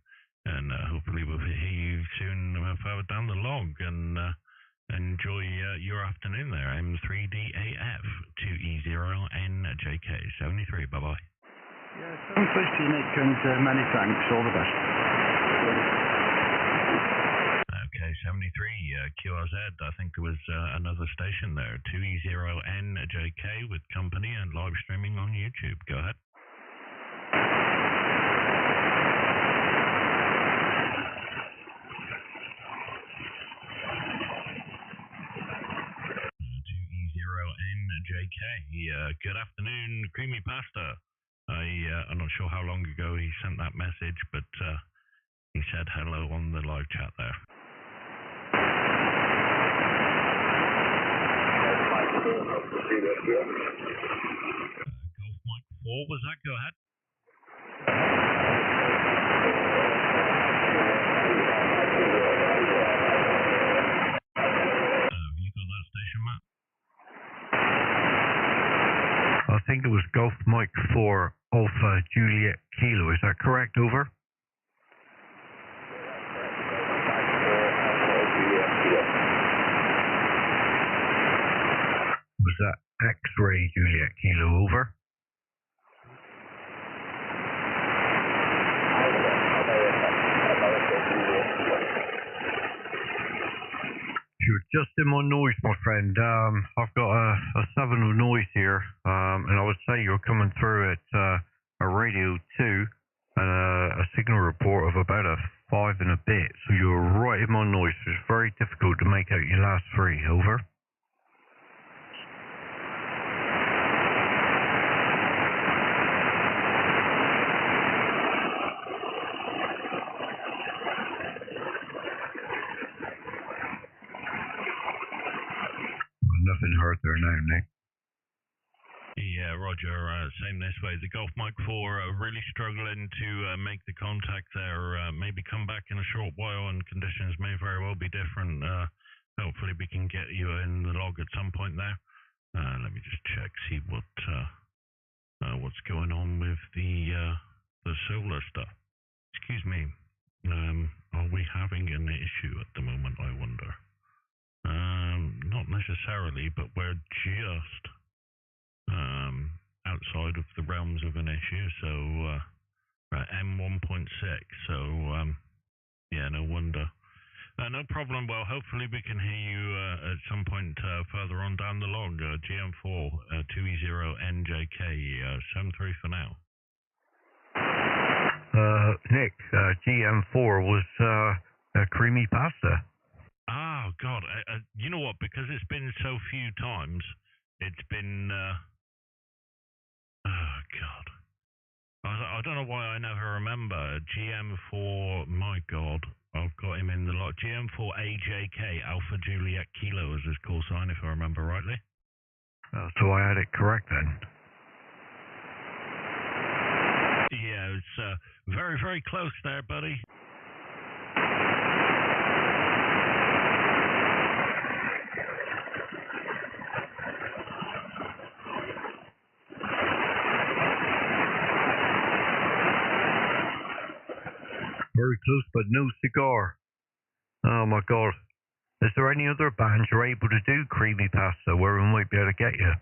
[SPEAKER 1] And hopefully we'll hear you soon further down the log. And enjoy your afternoon there. M3DAF 2e0njk 73. Bye-bye.
[SPEAKER 5] Yeah, thanks to you, Nick, and many thanks. All the best.
[SPEAKER 1] Okay, 73 QRZ. I think there was another station there. 2e0njk with company and live streaming on YouTube. Go ahead. JK, good afternoon, Creamy Pasta. I'm not sure how long ago he sent that message, but he said hello on the live chat there. Golf Mike 4, was that? Go ahead.
[SPEAKER 2] think it was Golf Mike 4 Alpha Juliet Kilo. Is that correct? Over. Was that X-ray Juliet Kilo? Over. You're just in my noise, my friend. I've got a 7 of noise here, and I would say you're coming through at a radio 2 and a signal report of about a 5 and a bit. So you're right in my noise. It's very difficult to make out your last 3. Over. Nothing heard there now, Nick.
[SPEAKER 1] Yeah, Roger. Same this way. The Golf Mike 4 really struggling to make the contact there. Maybe come back in a short while, and conditions may very well be different. Hopefully we can get you in the log at some point there. Let me just check, see what's going on with the solar stuff. Excuse me. Are we having an issue at the moment, I wonder? Not necessarily, but we're just outside of the realms of an issue. So M1.6. So yeah, no wonder. No problem. Well, hopefully we can hear you at some point further on down the log. GM4 2e0njk 73 for now.
[SPEAKER 2] Nick, GM4 was creamy pasta.
[SPEAKER 1] Oh, God. You know what? Because it's been so few times, it's been... oh, God. I don't know why I never remember. GM4, my God, I've got him in the lot. GM4AJK, Alpha Juliet Kilo is his call sign, if I remember rightly.
[SPEAKER 2] So I had it correct then?
[SPEAKER 1] Yeah, it's very, very close there, buddy.
[SPEAKER 2] Very close, but no cigar. Oh my God. Is there any other bands you're able to do creamy pasta where we might be able to get you?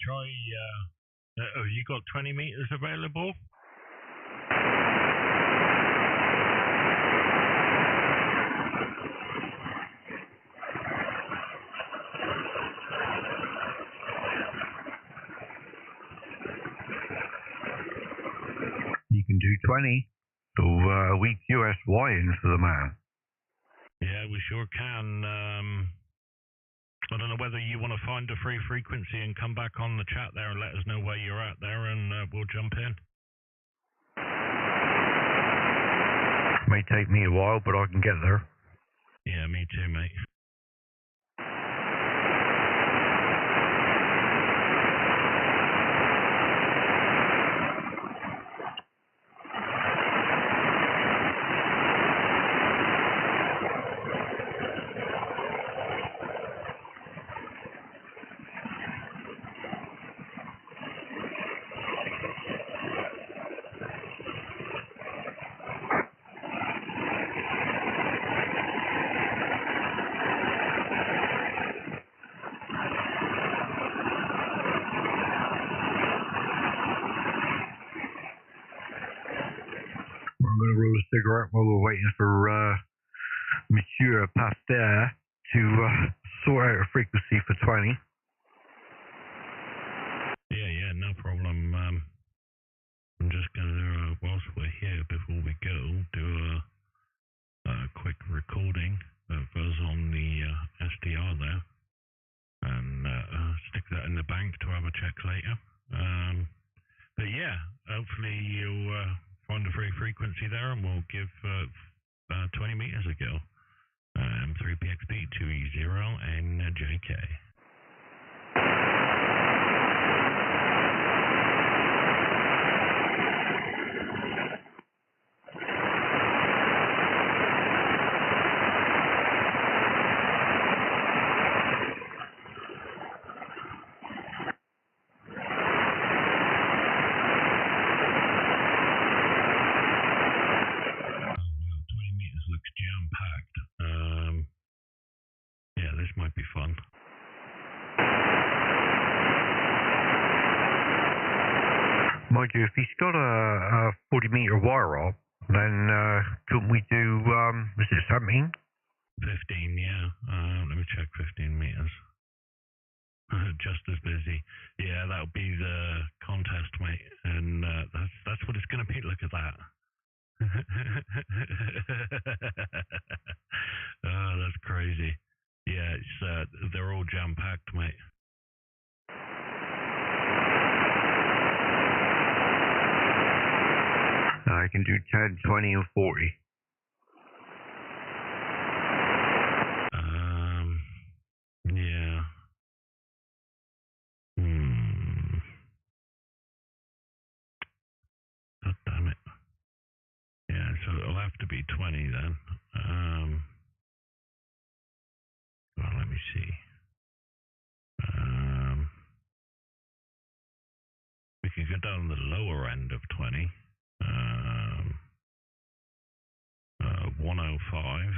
[SPEAKER 1] Try, oh, you got 20 meters available?
[SPEAKER 2] You can do 20. So we QSY in for the man.
[SPEAKER 1] Yeah, we sure can. I don't know whether you want to find a free frequency and come back on the chat there and let us know where you're at there, and we'll jump in.
[SPEAKER 2] May take me a while, but I can get there.
[SPEAKER 1] Yeah, me too, mate.
[SPEAKER 2] I'm going to roll a cigarette while we're waiting for Monsieur Pasteur to sort out a frequency for 20.
[SPEAKER 1] Yeah, no problem. I'm just going to, whilst we're here, before we go, do a quick recording of us on the SDR there, and stick that in the bank to have a check later. But yeah, hopefully you'll find a free frequency there, and we'll give 20 meters a go. M3pxp 2e0njk. Looks jam-packed. Yeah, this might be fun.
[SPEAKER 2] Mind you, if he's got a 40-meter wire up, then couldn't we do, is it 17?
[SPEAKER 1] 15, yeah. Let me check 15 meters. Just as busy. Yeah, that'll be the contest, mate. And that's what it's going to be. Look at that. Oh, that's crazy. Yeah, it's they're all jam-packed, mate.
[SPEAKER 2] I can do 10, 20, and 40.
[SPEAKER 1] Yeah. God damn it. Yeah, so it'll have to be 20 then. Well, let me see. We could go down the lower end of 20. 105.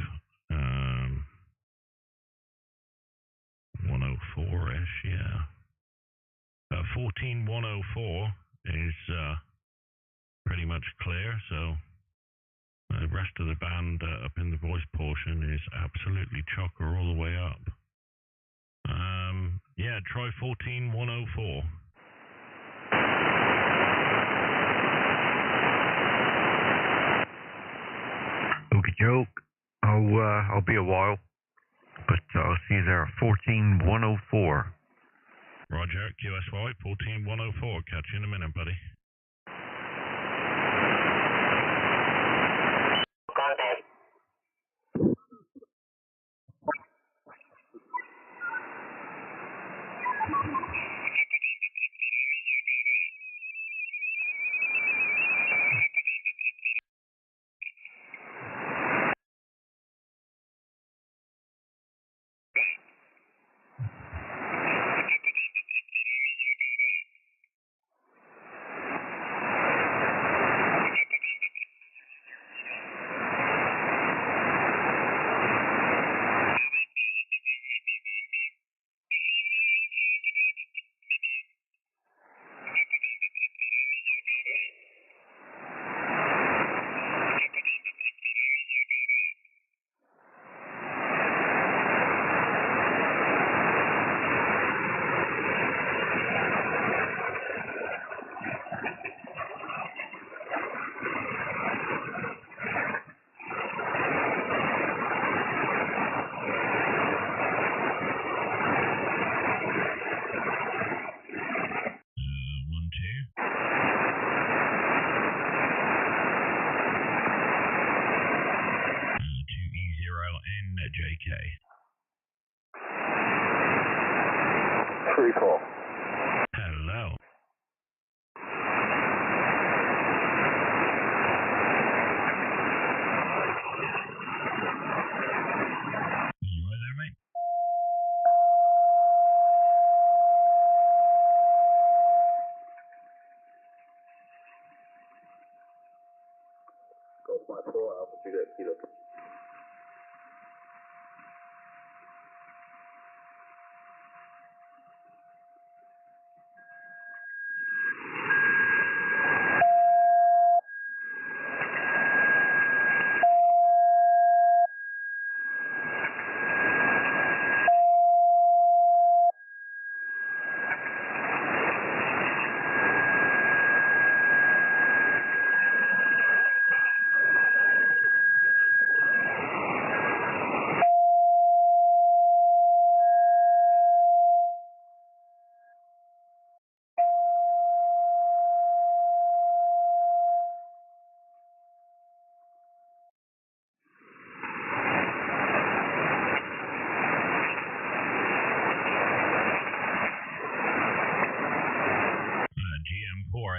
[SPEAKER 1] 104-ish, yeah. 14104 is pretty much clear, so the rest of the band up in the voice portion is absolutely chocker all the way up. Yeah, try 14104.
[SPEAKER 2] Okie joke. I'll be a while, but I'll see you there at 14104.
[SPEAKER 1] Roger, QSY 14104. Catch you in a minute, buddy.
[SPEAKER 6] Contact.
[SPEAKER 1] JK.
[SPEAKER 3] 3-4.
[SPEAKER 1] Hello. You right there, mate?
[SPEAKER 3] Golf Mike 4 Alpha Juliet Kilo.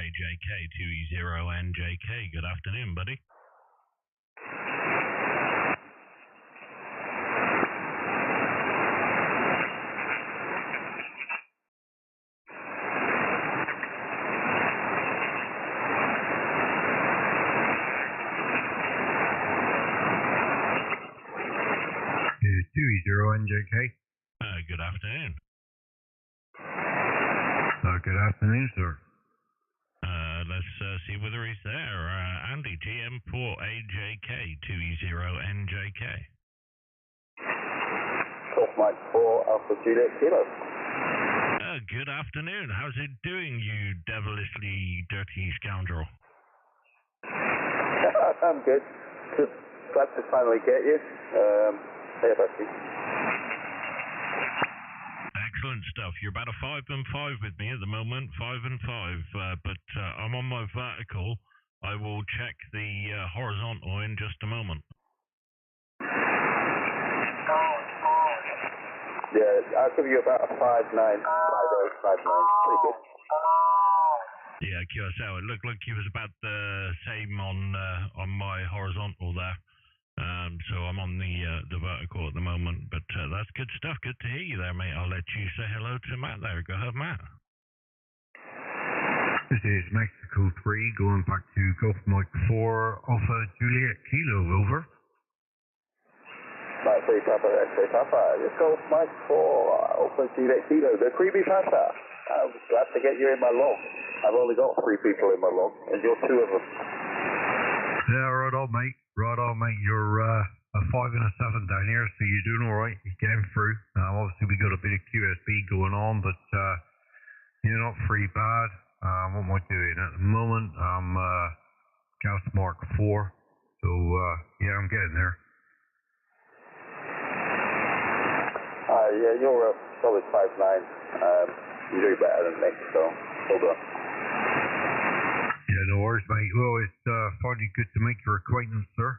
[SPEAKER 1] AJK 2e0njk. Good afternoon, buddy.
[SPEAKER 2] Is 2e0njk.
[SPEAKER 1] Good afternoon.
[SPEAKER 2] Good afternoon, sir.
[SPEAKER 1] Let's see whether he's there. Andy, GM4AJK 2e0njk.
[SPEAKER 3] Off Mike 4, Alpha Juliet Kilo.
[SPEAKER 1] Good afternoon. How's it doing, you devilishly dirty scoundrel?
[SPEAKER 3] I'm good. Just glad to finally get you. Hey, Becky.
[SPEAKER 1] Excellent stuff. You're about a 5 and 5 with me at the moment, 5 and 5. But I'm on my vertical. I will check the horizontal in just a moment.
[SPEAKER 3] Yeah, I'll give you about a 5'9", 5'8", 5'9". Pretty good.
[SPEAKER 1] Yeah, QSL. It looked like he was about the same on my horizontal there. So I'm on the vertical at the moment, but that's good stuff. Good to hear you there, mate. I'll let you say hello to Matt there. Go ahead, Matt.
[SPEAKER 2] This is Mexico 3 going back to Golf Mike 4 Alpha Juliet Kilo, over.
[SPEAKER 3] Mike 3 Papa, X-ray Papa. Just Golf Mike 4 Alpha Juliet Kilo. The creepy Papa. I'm glad to get you in my log. I've only got 3 people in my log, and you're 2 of them.
[SPEAKER 2] Yeah, right on, mate. Right on, mate. You're a 5 and a 7 down here, so you're doing all right. You're getting through. Obviously, we got a bit of QSB going on, but you're not free bad. What am I doing at the moment? I'm Gas Mark 4, so yeah, I'm getting there.
[SPEAKER 3] Yeah, you're a solid 5'9". You do better than me, so hold on.
[SPEAKER 2] Yeah, no worries, mate. Well, it's finally good to make your acquaintance, sir.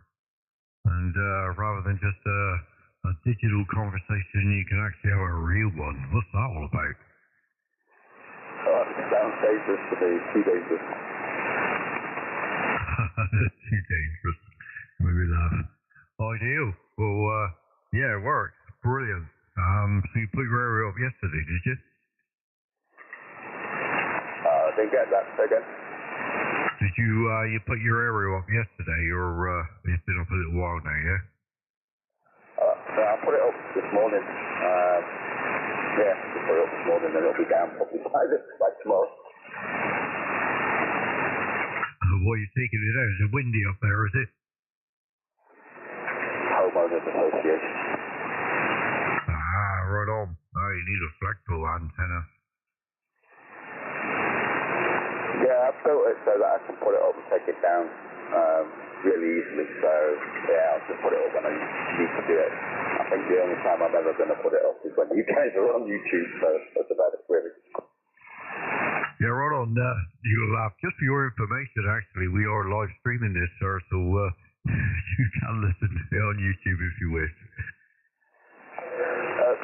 [SPEAKER 2] And rather than just a digital conversation, you can actually have a real one. What's that all about?
[SPEAKER 3] Sounds dangerous to me. Too dangerous.
[SPEAKER 2] Too dangerous. Maybe laugh. Ideal. Well, yeah, it worked. Brilliant. So you put your area up yesterday, did you?
[SPEAKER 3] Didn't get that again.
[SPEAKER 2] Did you put your area up yesterday, or it's been up a little while now, yeah?
[SPEAKER 3] I put it up this morning. Yeah, just put it up this morning, then it'll be down probably by tomorrow.
[SPEAKER 2] What are you taking it out? Is it windy up there, is it?
[SPEAKER 3] Homeowners Association.
[SPEAKER 2] Right on. Oh, you need a flexible antenna.
[SPEAKER 3] Yeah, I've built it so that I can put it up and take it down really easily. So, yeah, I'll just put it up when I need to do it. I think the only time I'm ever going to put it up is when you guys are on YouTube, so that's about it, really.
[SPEAKER 2] Yeah, right on. You'll laugh. Just for your information, actually, we are live streaming this, sir, so you can listen to it on YouTube if you wish.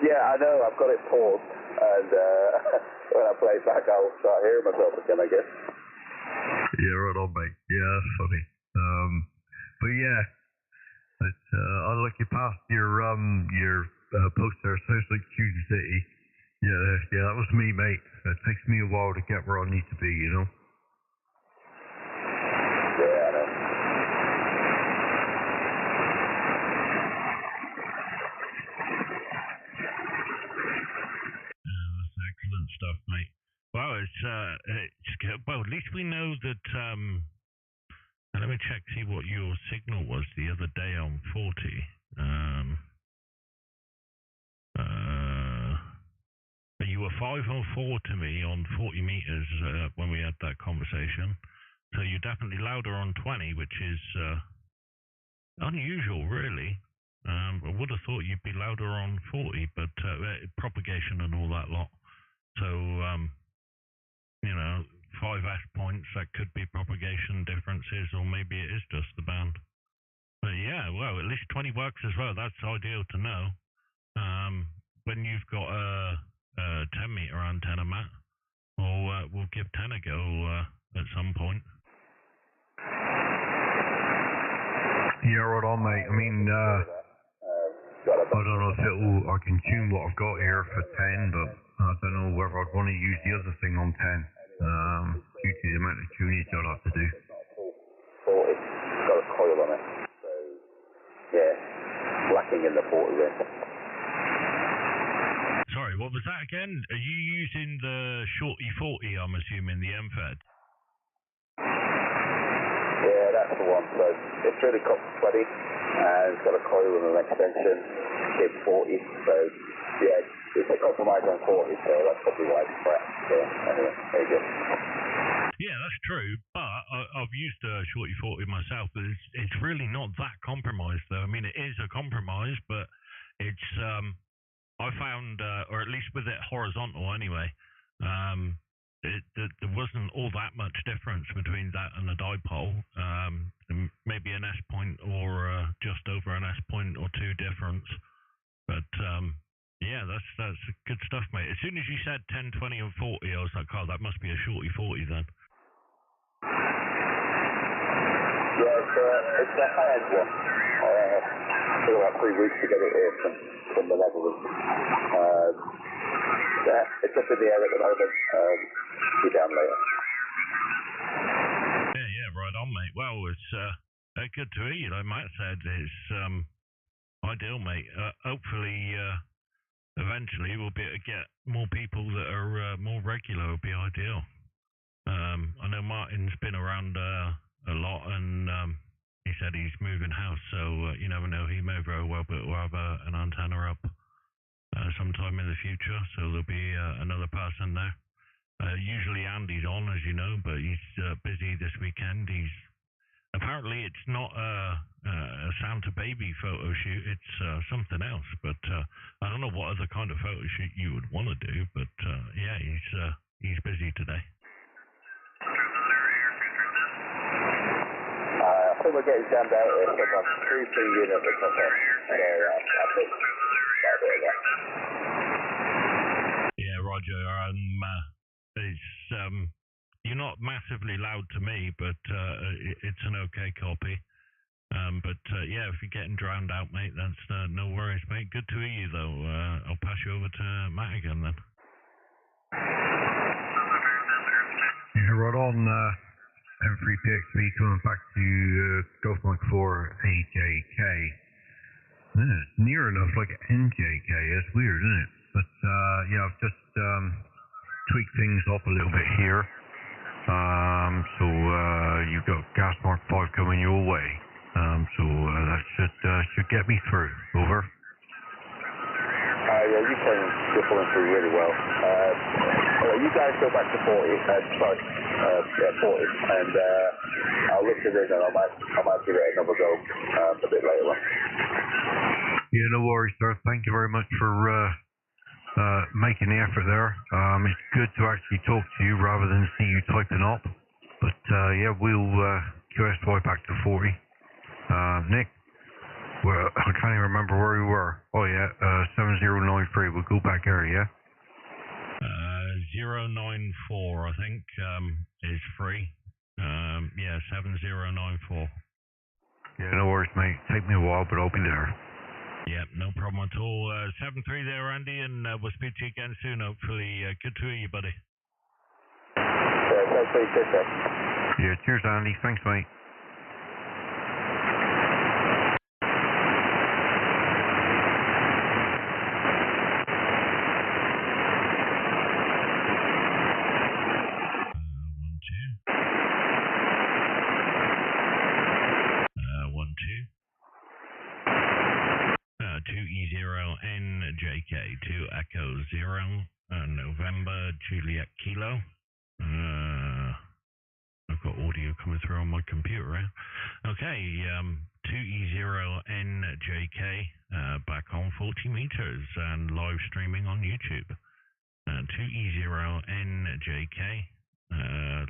[SPEAKER 3] Yeah, I know. I've got it paused, and when I play it back, I'll start hearing myself again, I guess.
[SPEAKER 2] Yeah, right on, mate. Yeah, that's funny. But yeah, I'll look you past your post there. Sounds like Cuba City. Yeah, that was me, mate. It takes me a while to get where I need to be, you know.
[SPEAKER 3] Yeah, I know.
[SPEAKER 1] That's excellent stuff, mate. Well, it's good. Well, at least we know that. Let me check, see what your signal was the other day on 40. You were 5 or 4 to me on 40 meters when we had that conversation. So you're definitely louder on 20, which is unusual, really. I would have thought you'd be louder on 40, but propagation and all that lot. So, 5S points, that could be propagation differences, or maybe it is just the band. But yeah, well, at least 20 works as well. That's ideal to know. When you've got a 10 meter antenna, Matt, we'll give 10 a go at some point.
[SPEAKER 2] Yeah, right on, mate. I mean, I don't know if I can tune what I've got here for 10, but I don't know whether I'd want to use the other thing on 10, due to the amount of tunage I'd have to do.
[SPEAKER 3] 40, it's got a coil on it, so yeah, lacking in the 40 then.
[SPEAKER 1] Sorry, what was that again? Are you using the Shorty 40, I'm assuming, the MFED?
[SPEAKER 3] Yeah, that's the one. So it's really got 20 and it's got a coil and an extension, kit 40. So yeah, it's a compromise on 40, so that's probably why it's crap. Yeah, anyway, there you go.
[SPEAKER 1] Yeah, that's true, but I've used a Shorty 40 myself, but it's really not that compromised, though. I mean, it is a compromise, but it's, I found, or at least with it horizontal anyway, there wasn't all that much difference between that and a dipole. Maybe an S point or just over an S point or two difference. But yeah, that's good stuff, mate. As soon as you said 10, 20, and 40, I was like, oh, that must be a Shorty 40 then.
[SPEAKER 3] Yeah, it's a high-end one. It took about 3 weeks to get it here from the Netherlands. Yeah, it's up in the air at the moment. Be down later.
[SPEAKER 1] Yeah, right on, mate. Well, it's good to hear you. Like Matt said, it's ideal, mate. Hopefully, eventually, we'll be able to get more people that are more regular. Would be ideal. I know Martin's been around a lot, and he said he's moving house, so you never know. He may very well have an antenna up sometime in the future, so there'll be another person there. Usually Andy's on, as you know, but he's busy this weekend. Apparently it's not a Santa baby photo shoot, it's something else, but I don't know what other kind of photo shoot you would want to do, but yeah, he's busy today.
[SPEAKER 3] I think we're getting jammed out here, so I'm cruising in at the top end. I think that's it, yeah.
[SPEAKER 1] Yeah, Roger. You're not massively loud to me, but it's an okay copy. But yeah, if you're getting drowned out, mate, that's no worries, mate. Good to hear you, though. I'll pass you over to Matt again, then.
[SPEAKER 2] Yeah, right on, m3pxp coming back to Golf Mike 4 AJK. It's near enough like NJK. It's weird, isn't it? But yeah, I've just tweaked things up a little bit here. So you've got Gas Mark 5 coming your way. So that should get me through. Over.
[SPEAKER 3] Yeah, you're pulling through really well. You guys go back to 40, sorry, 40, and I'll listen in and I might give it another go a bit later on.
[SPEAKER 2] Yeah, no worries, sir. Thank you very much for making the effort there. It's good to actually talk to you rather than see you typing up. But yeah, we'll QSY back to 40. Nick, well, I can't even remember where we were. Oh yeah, 7093. We'll go back there, yeah?
[SPEAKER 1] 094, I think, is free. Yeah, 7094.
[SPEAKER 2] Yeah, no worries, mate. Take me a while, but I'll be there.
[SPEAKER 1] Yeah, no problem at all. 73 there, Andy, and we'll speak to you again soon, hopefully. Good to hear you, buddy.
[SPEAKER 3] Yeah, thanks for your tip,
[SPEAKER 2] Yeah, cheers, Andy. Thanks, mate.
[SPEAKER 1] JK to Echo 0, November, Juliet Kilo. I've got audio coming through on my computer. Okay, 2e0njk, back on 40 meters and live streaming on YouTube. 2e0njk,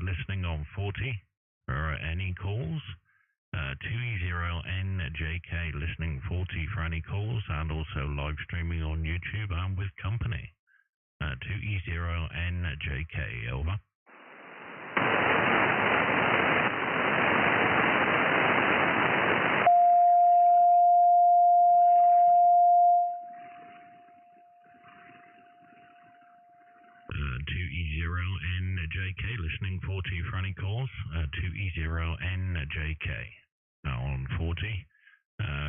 [SPEAKER 1] listening on 40 for any calls. 2e0njk listening 40 for any calls, and also live streaming on YouTube and with company. 2e0njk, over. listening 40 for any calls, 2e0njk. Now on 40,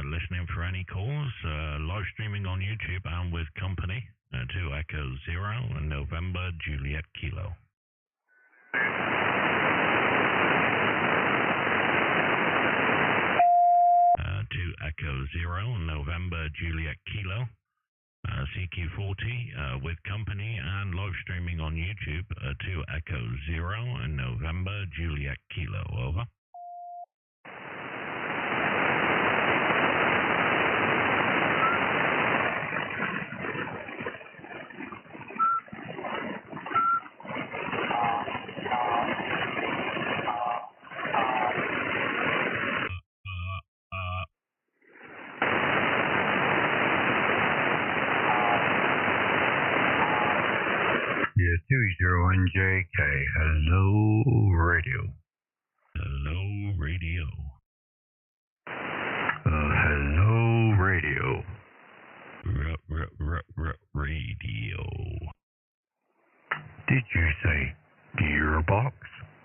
[SPEAKER 1] listening for any calls, live streaming on YouTube and with company, 2 Echo 0 and November Juliet Kilo. 2 Echo 0 November Juliet Kilo. CQ40 with company and live streaming on YouTube, 2 Echo 0 and November Juliet Kilo, over.
[SPEAKER 2] Yeah, 2e0njk, hello radio.
[SPEAKER 1] Hello radio.
[SPEAKER 2] Hello radio.
[SPEAKER 1] Radio.
[SPEAKER 2] Did you say gearbox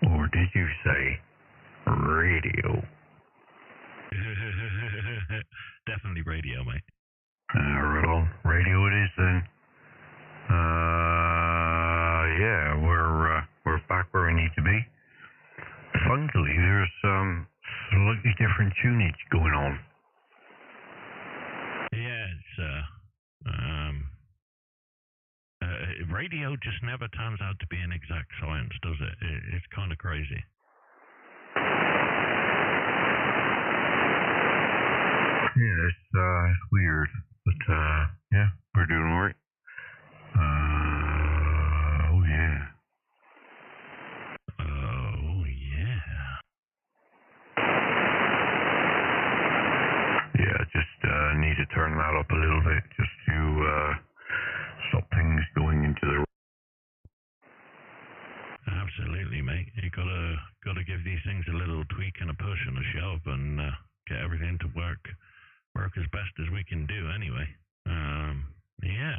[SPEAKER 2] or did you say radio?
[SPEAKER 1] Definitely radio, mate.
[SPEAKER 2] Right on. Radio it is then. Yeah, we're back where we need to be. Funnily, there's some slightly different tunage going on.
[SPEAKER 1] Yeah, it's radio just never turns out to be an exact science, does it? It's kind of crazy.
[SPEAKER 2] Yeah, it's weird, but yeah, we're doing all right. Oh yeah.
[SPEAKER 1] Oh yeah.
[SPEAKER 2] Yeah, just need to turn that up a little bit just to stop things going into the.
[SPEAKER 1] Absolutely, mate. You gotta give these things a little tweak and a push and a shove and get everything to work as best as we can do anyway. Yeah.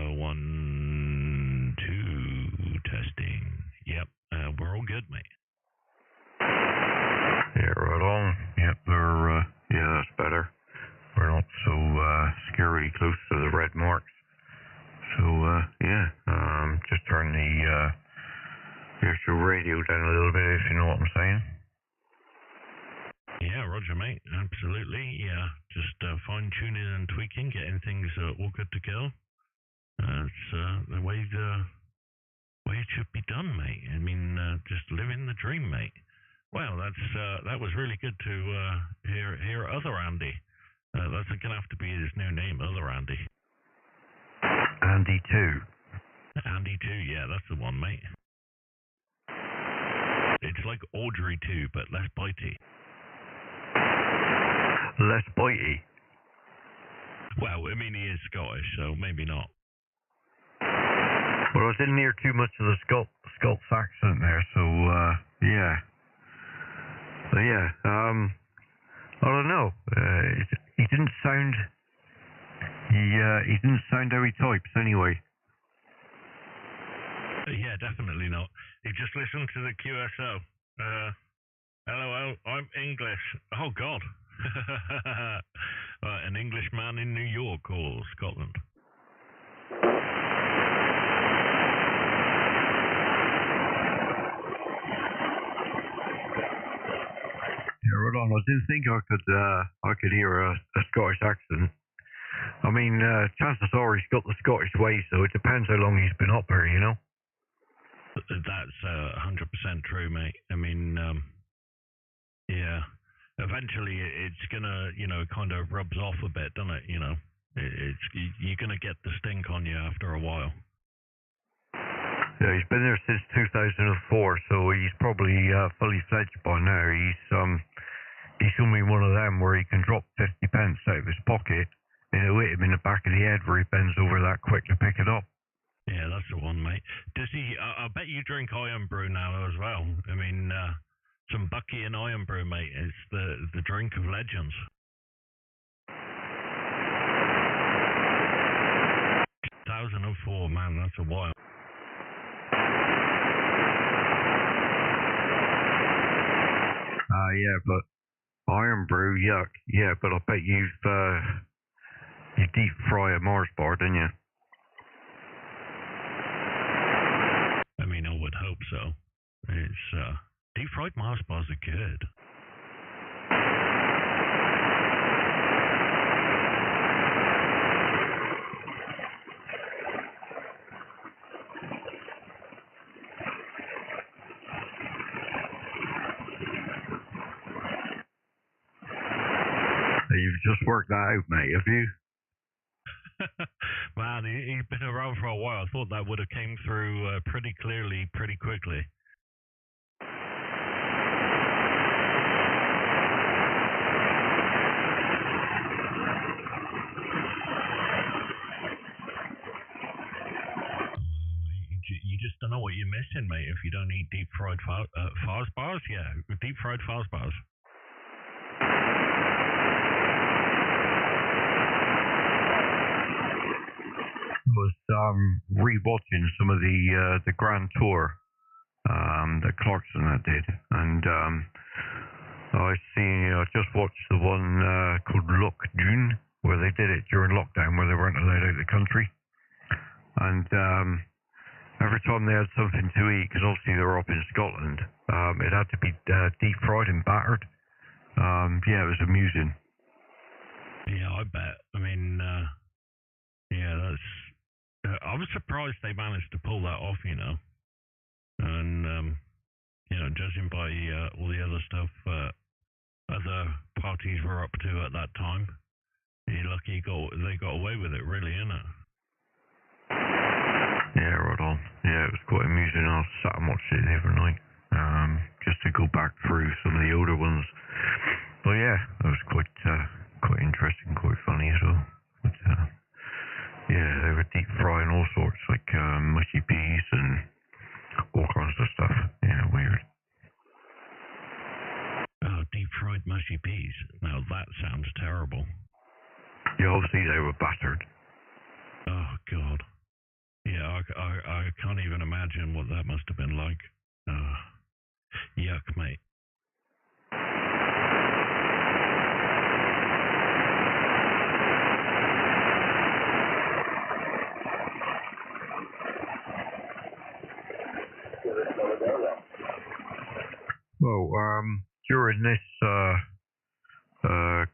[SPEAKER 1] 1, 2, testing. Yep, we're all good, mate.
[SPEAKER 2] Yeah, right on. Yep, they're yeah, that's better. We're not so scary close to the red marks. So yeah, just turn the virtual radio down a little bit, if you know what I'm saying.
[SPEAKER 1] Yeah, roger, mate. Absolutely. Yeah, just fine tuning and tweaking, getting things all good to go. It's the way it should be done, mate. I mean, just living the dream, mate. Well, that was really good to hear Other Andy. That's gonna have to be his new name, Other Andy.
[SPEAKER 2] Andy 2.
[SPEAKER 1] Andy 2, yeah, that's the one, mate. It's like Audrey 2, but less bitey.
[SPEAKER 2] Less bitey.
[SPEAKER 1] Well, I mean, he is Scottish, so maybe not.
[SPEAKER 2] Well, I didn't hear too much of the Scots accent there, so yeah. So yeah, I don't know. He didn't sound. He didn't sound how he types anyway.
[SPEAKER 1] Yeah, definitely not. You just listen to the QSO. Hello, I'm English. Oh God. An Englishman in New York or Scotland.
[SPEAKER 2] Yeah, right on. I didn't think I could hear a Scottish accent. I mean, chances are he's got the Scottish way, so it depends how long he's been up here, you know.
[SPEAKER 1] That's 100% true, mate. I mean, yeah. Eventually, it's gonna, kind of rubs off a bit, doesn't it? You're gonna get the stink on you after a while.
[SPEAKER 2] Yeah, he's been there since 2004, so he's probably fully fledged by now. He's gonna be one of them where he can drop 50 pence out of his pocket and it'll hit him in the back of the head where he bends over that quick to pick it up.
[SPEAKER 1] Yeah, that's the one, mate. Does he? I bet you drink Iron Brew now as well. I mean, some Bucky and Iron Brew, mate. It's the drink of legends. 2004, man, that's a while.
[SPEAKER 2] yeah, but iron brew, yuck. Yeah, but I bet you deep fry a Mars bar, didn't you?
[SPEAKER 1] I mean, I would hope so. It's deep fried Mars bars are good.
[SPEAKER 2] You've just worked that out, mate, have you?
[SPEAKER 1] Man, he's been around for a while. I thought that would have came through pretty clearly, pretty quickly. You just don't know what you're missing, mate, if you don't eat deep fried Fars bars. Yeah, deep fried Fars bars.
[SPEAKER 2] Was rewatching some of the Grand Tour that Clarkson did, and I just watched the one called Lock June, where they did it during lockdown, where they weren't allowed out of the country, and every time they had something to eat, because obviously they were up in Scotland, it had to be deep fried and battered. Yeah, it was amusing.
[SPEAKER 1] Yeah, I bet. I mean, yeah, that's. I was surprised they managed to pull that off, you know. And, judging by all the other stuff other parties were up to at that time, you're lucky they got away with it, really, innit?
[SPEAKER 2] Yeah, right on. Yeah, it was quite amusing. I sat and watched it the other night, just to go back through some of the older ones. But yeah, it was quite interesting, quite funny as well. But, yeah, they were deep frying all sorts, like mushy peas and all kinds of stuff. Yeah, weird.
[SPEAKER 1] Oh, deep fried mushy peas. Now that sounds terrible.
[SPEAKER 2] Yeah, obviously they were battered.
[SPEAKER 1] Oh, God. Yeah, I can't even imagine what that must have been like. Yuck, mate.
[SPEAKER 2] Well, during this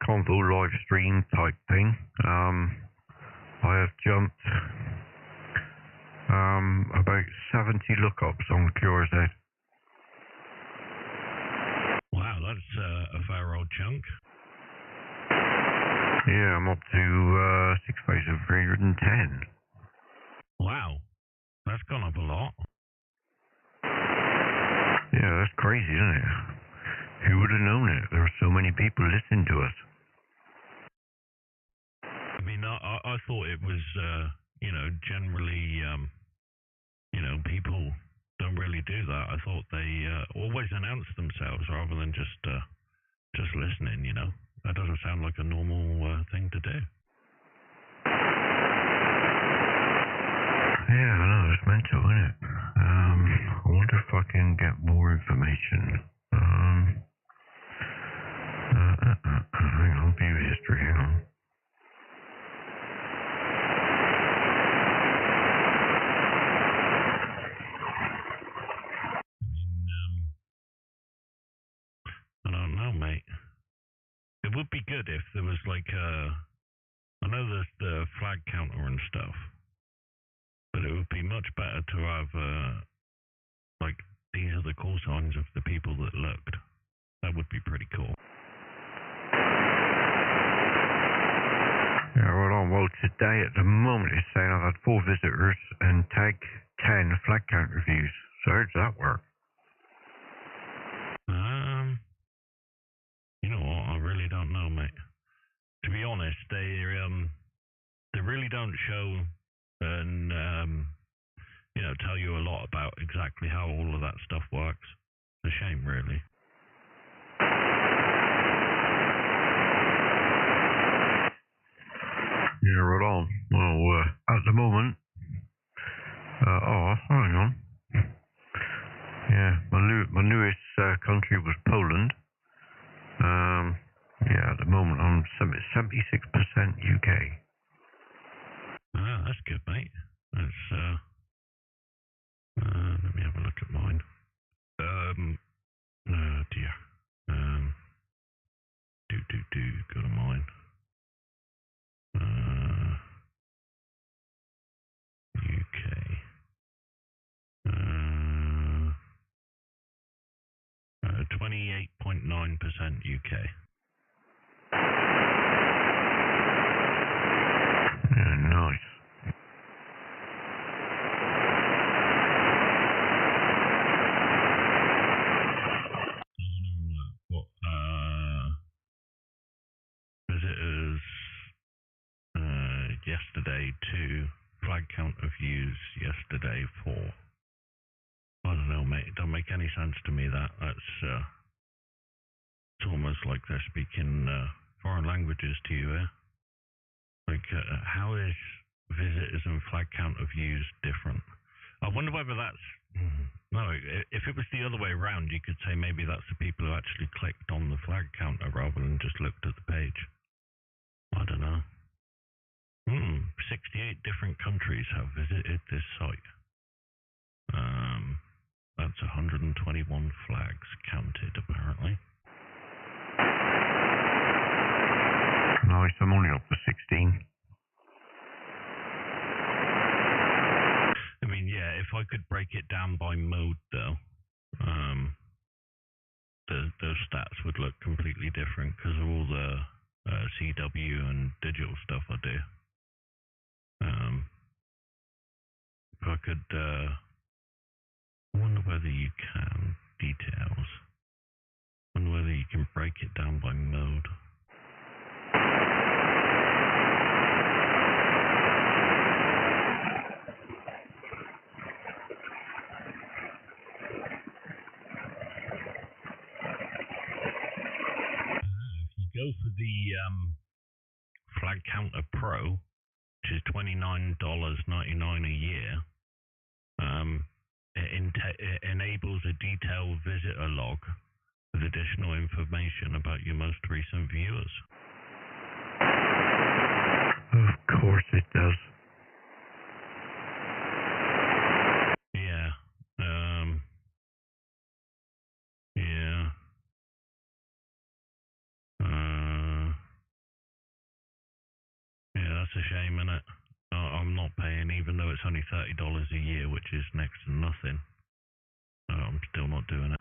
[SPEAKER 2] Convo live stream type thing, I have jumped about 70 lookups on QRZ.
[SPEAKER 1] Wow, that's a fair old chunk.
[SPEAKER 2] Yeah, I'm up to 6,310.
[SPEAKER 1] Wow, that's gone up a lot.
[SPEAKER 2] Yeah, that's crazy, isn't it? Who would have known it? There were so many people listening to us.
[SPEAKER 1] I mean, I thought it was, generally, people don't really do that. I thought they always announce themselves rather than just listening, you know. That doesn't sound like a normal thing to do.
[SPEAKER 2] Yeah, I know, it's mental, isn't it? I wonder if I can get more information. Hang on, view history, hang on.
[SPEAKER 1] I don't know, mate. It would be good if there was like I know there's the flag counter and stuff, but it would be much better to have like these are the call signs of the people that looked. That would be pretty cool.
[SPEAKER 2] Yeah, right on. Well, today at the moment it's saying I've had 4 visitors and tag 10 flag count reviews. So how does that work?
[SPEAKER 1] You know what? I really don't know, mate. To be honest, they really don't show and tell you a lot about exactly how all of that stuff works. It's a shame, really.
[SPEAKER 2] Yeah, right on. Well, at the moment, hang on. Yeah, my newest country was Poland. Yeah, at the moment I'm 76% UK.
[SPEAKER 1] Ah, that's good, mate. That's let me have a look at mine. Oh dear. Go to mine. UK. 28.9% UK.
[SPEAKER 2] Yeah, nice.
[SPEAKER 1] What visitors yesterday to flag count of views yesterday for, I don't know, mate, it don't make any sense to me. That's it's almost like they're speaking foreign languages to you, eh? Like, how is visitors and flag count of views different? I wonder whether that's no. If it was the other way around, you could say maybe that's the people who actually clicked on the flag counter rather than just looked at the page. I don't know. 68 different countries have visited this site. That's 121 flags counted, apparently.
[SPEAKER 2] Nice, I'm only up to 16.
[SPEAKER 1] I mean, yeah, if I could break it down by mode, though, those stats would look completely different because of all the CW and digital stuff I do. If I could, I wonder whether you can details. I wonder whether you can break it down by mode. If you go for the Flag Counter Pro, which is $29.99 a year, it enables a detailed visitor log with additional information about your most recent viewers.
[SPEAKER 2] Of course it does.
[SPEAKER 1] Yeah. Yeah. Yeah, that's a shame, innit? I'm not paying, even though it's only $30 a year, which is next to nothing. I'm still not doing it.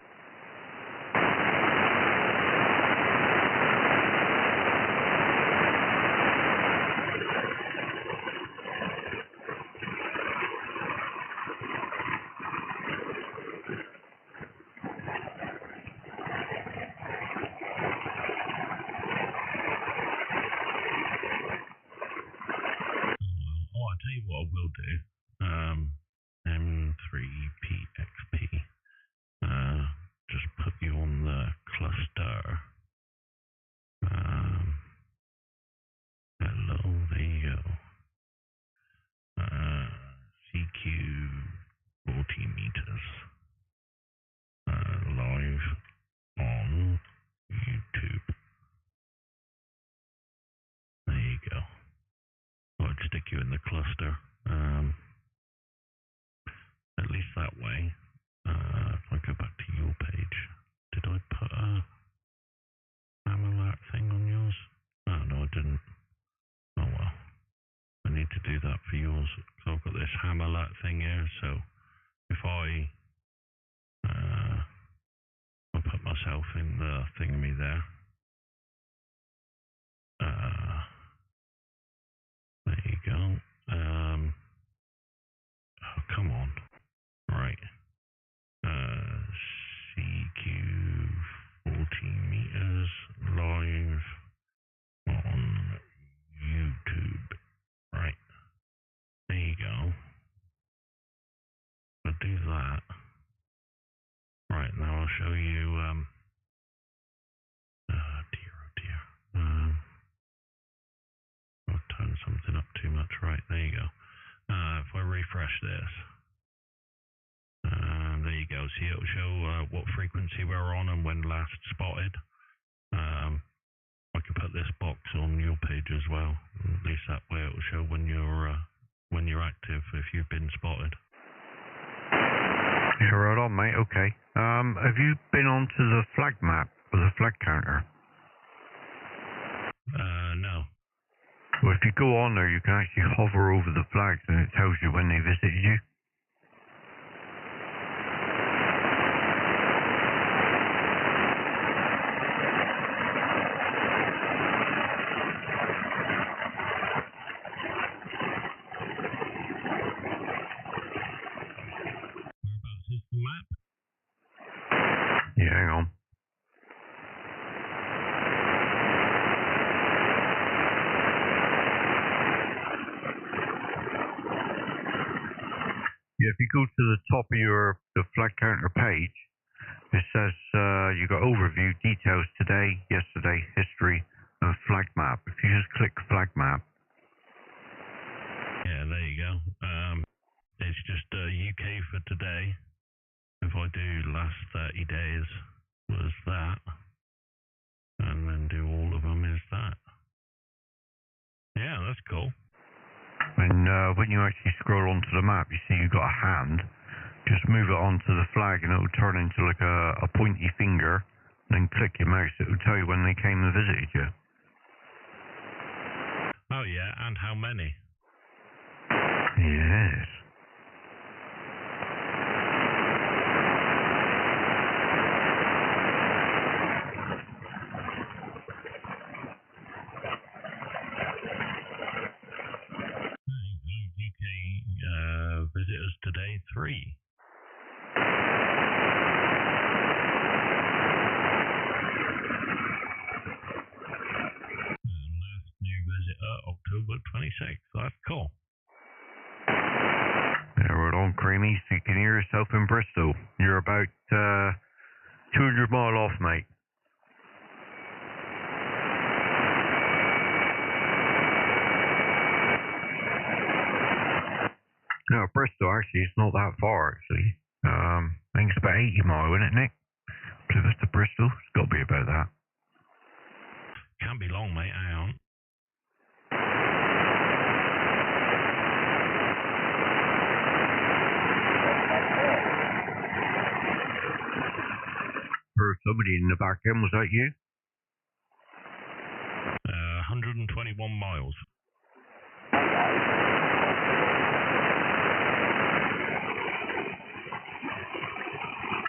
[SPEAKER 1] Oh, I'll tell you what I will do. M3pxp. Just put you on the cluster. Hello, there you go. CQ 40 meters. Live on YouTube. There you go. I'd stick you in the cluster. At least that way. If I go back to your page, did I put a ham alert thing on yours? Oh no, I didn't. Oh well. I need to do that for yours. So I've got this ham alert thing here. So if I put myself in the thingy there. There you go. Oh, come on. Right. CQ 14 meters live on YouTube. Right. There you go. I'll do that. Right, now I'll show you, oh dear. I've turned something up too much. Right, there you go. If I refresh this, there you go. See, it'll show what frequency we're on and when last spotted. this box on your page as well. At least that way it will show when you're active if you've been spotted.
[SPEAKER 2] Yeah, right on, mate. Okay. Have you been onto the flag map or the flag counter?
[SPEAKER 1] No.
[SPEAKER 2] Well, if you go on there, you can actually hover over the flags and it tells you when they visited you.
[SPEAKER 1] Whereabouts is the map?
[SPEAKER 2] Yeah, hang on. Yeah, if you go to the top of the flag counter page, it says you got overview, details, today, yesterday, history, and flag map. If you just click flag map.
[SPEAKER 1] Yeah, there you go. It's just UK for today. If I do last 30 days was that, and then do all of them is that. Yeah, that's cool.
[SPEAKER 2] And when you actually scroll onto the map, you see you've got a hand. Just move it onto the flag and it will turn into like a pointy finger. Then click your mouse, it will tell you when they came and visited you.
[SPEAKER 1] Oh yeah, and how many?
[SPEAKER 2] Yes.
[SPEAKER 1] UK visitors today, 3. And last new visitor, October 26th. That's cool.
[SPEAKER 2] Yeah, right on, Creamy. So you can hear yourself in Bristol. You're about 200 mile off, mate. No, Bristol, actually, it's not that far, actually. I think it's about 80 mile, isn't it, Nick? Plymouth to Bristol, it's got to be about that.
[SPEAKER 1] Can't be long, mate. Hang on.
[SPEAKER 2] Heard somebody in the back end, was that you?
[SPEAKER 1] 121 miles.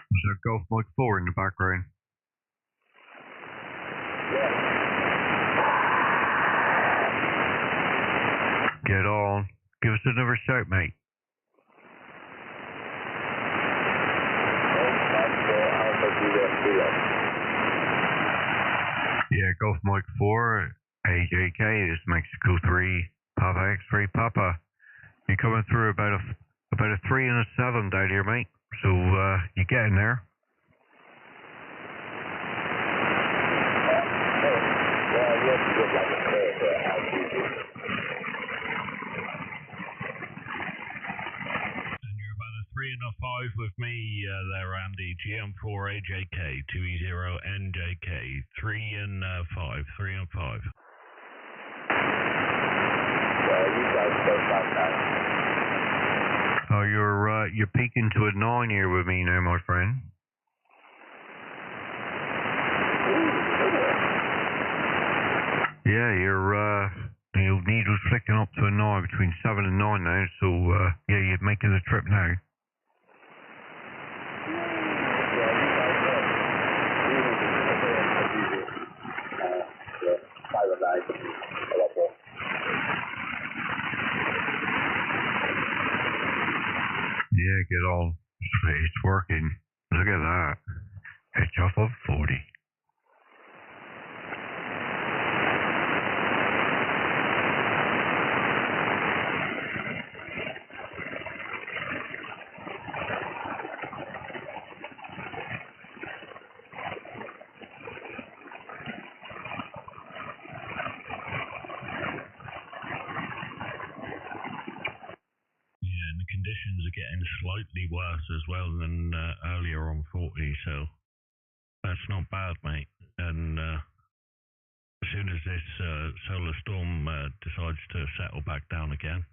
[SPEAKER 2] Was that Golf Mike 4 in the background? Get on. Give us another shout, mate. Yeah, Golf Mike 4, AJK is Mexico 3, Papa X3, Papa. You're coming through about a 3 and a 7 down here, mate. So you're getting there.
[SPEAKER 1] And you're about a 3 and a 5 with me there, Andy. GM4AJK, 2e0njk, 3 and 5, 3 and 5.
[SPEAKER 2] Oh, you're peaking to a 9 here with me now, my friend. Yeah, your needle's flicking up to a 9 between 7 and 9 now, so yeah, you're making the trip now. Yeah, get on. It's working. Look at that. Hitch off of 40.
[SPEAKER 1] Conditions are getting slightly worse as well than earlier on 40, so that's not bad, mate. And as soon as this solar storm decides to settle back down again,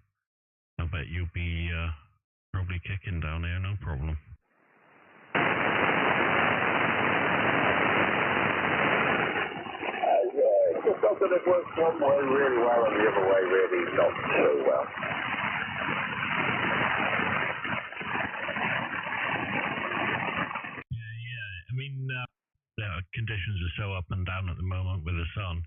[SPEAKER 1] I bet you'll be probably kicking down here, no problem.
[SPEAKER 3] Yeah, it's just not that it works one way really well and the other way really not so well.
[SPEAKER 1] Yeah. I mean, conditions are so up and down at the moment with the sun.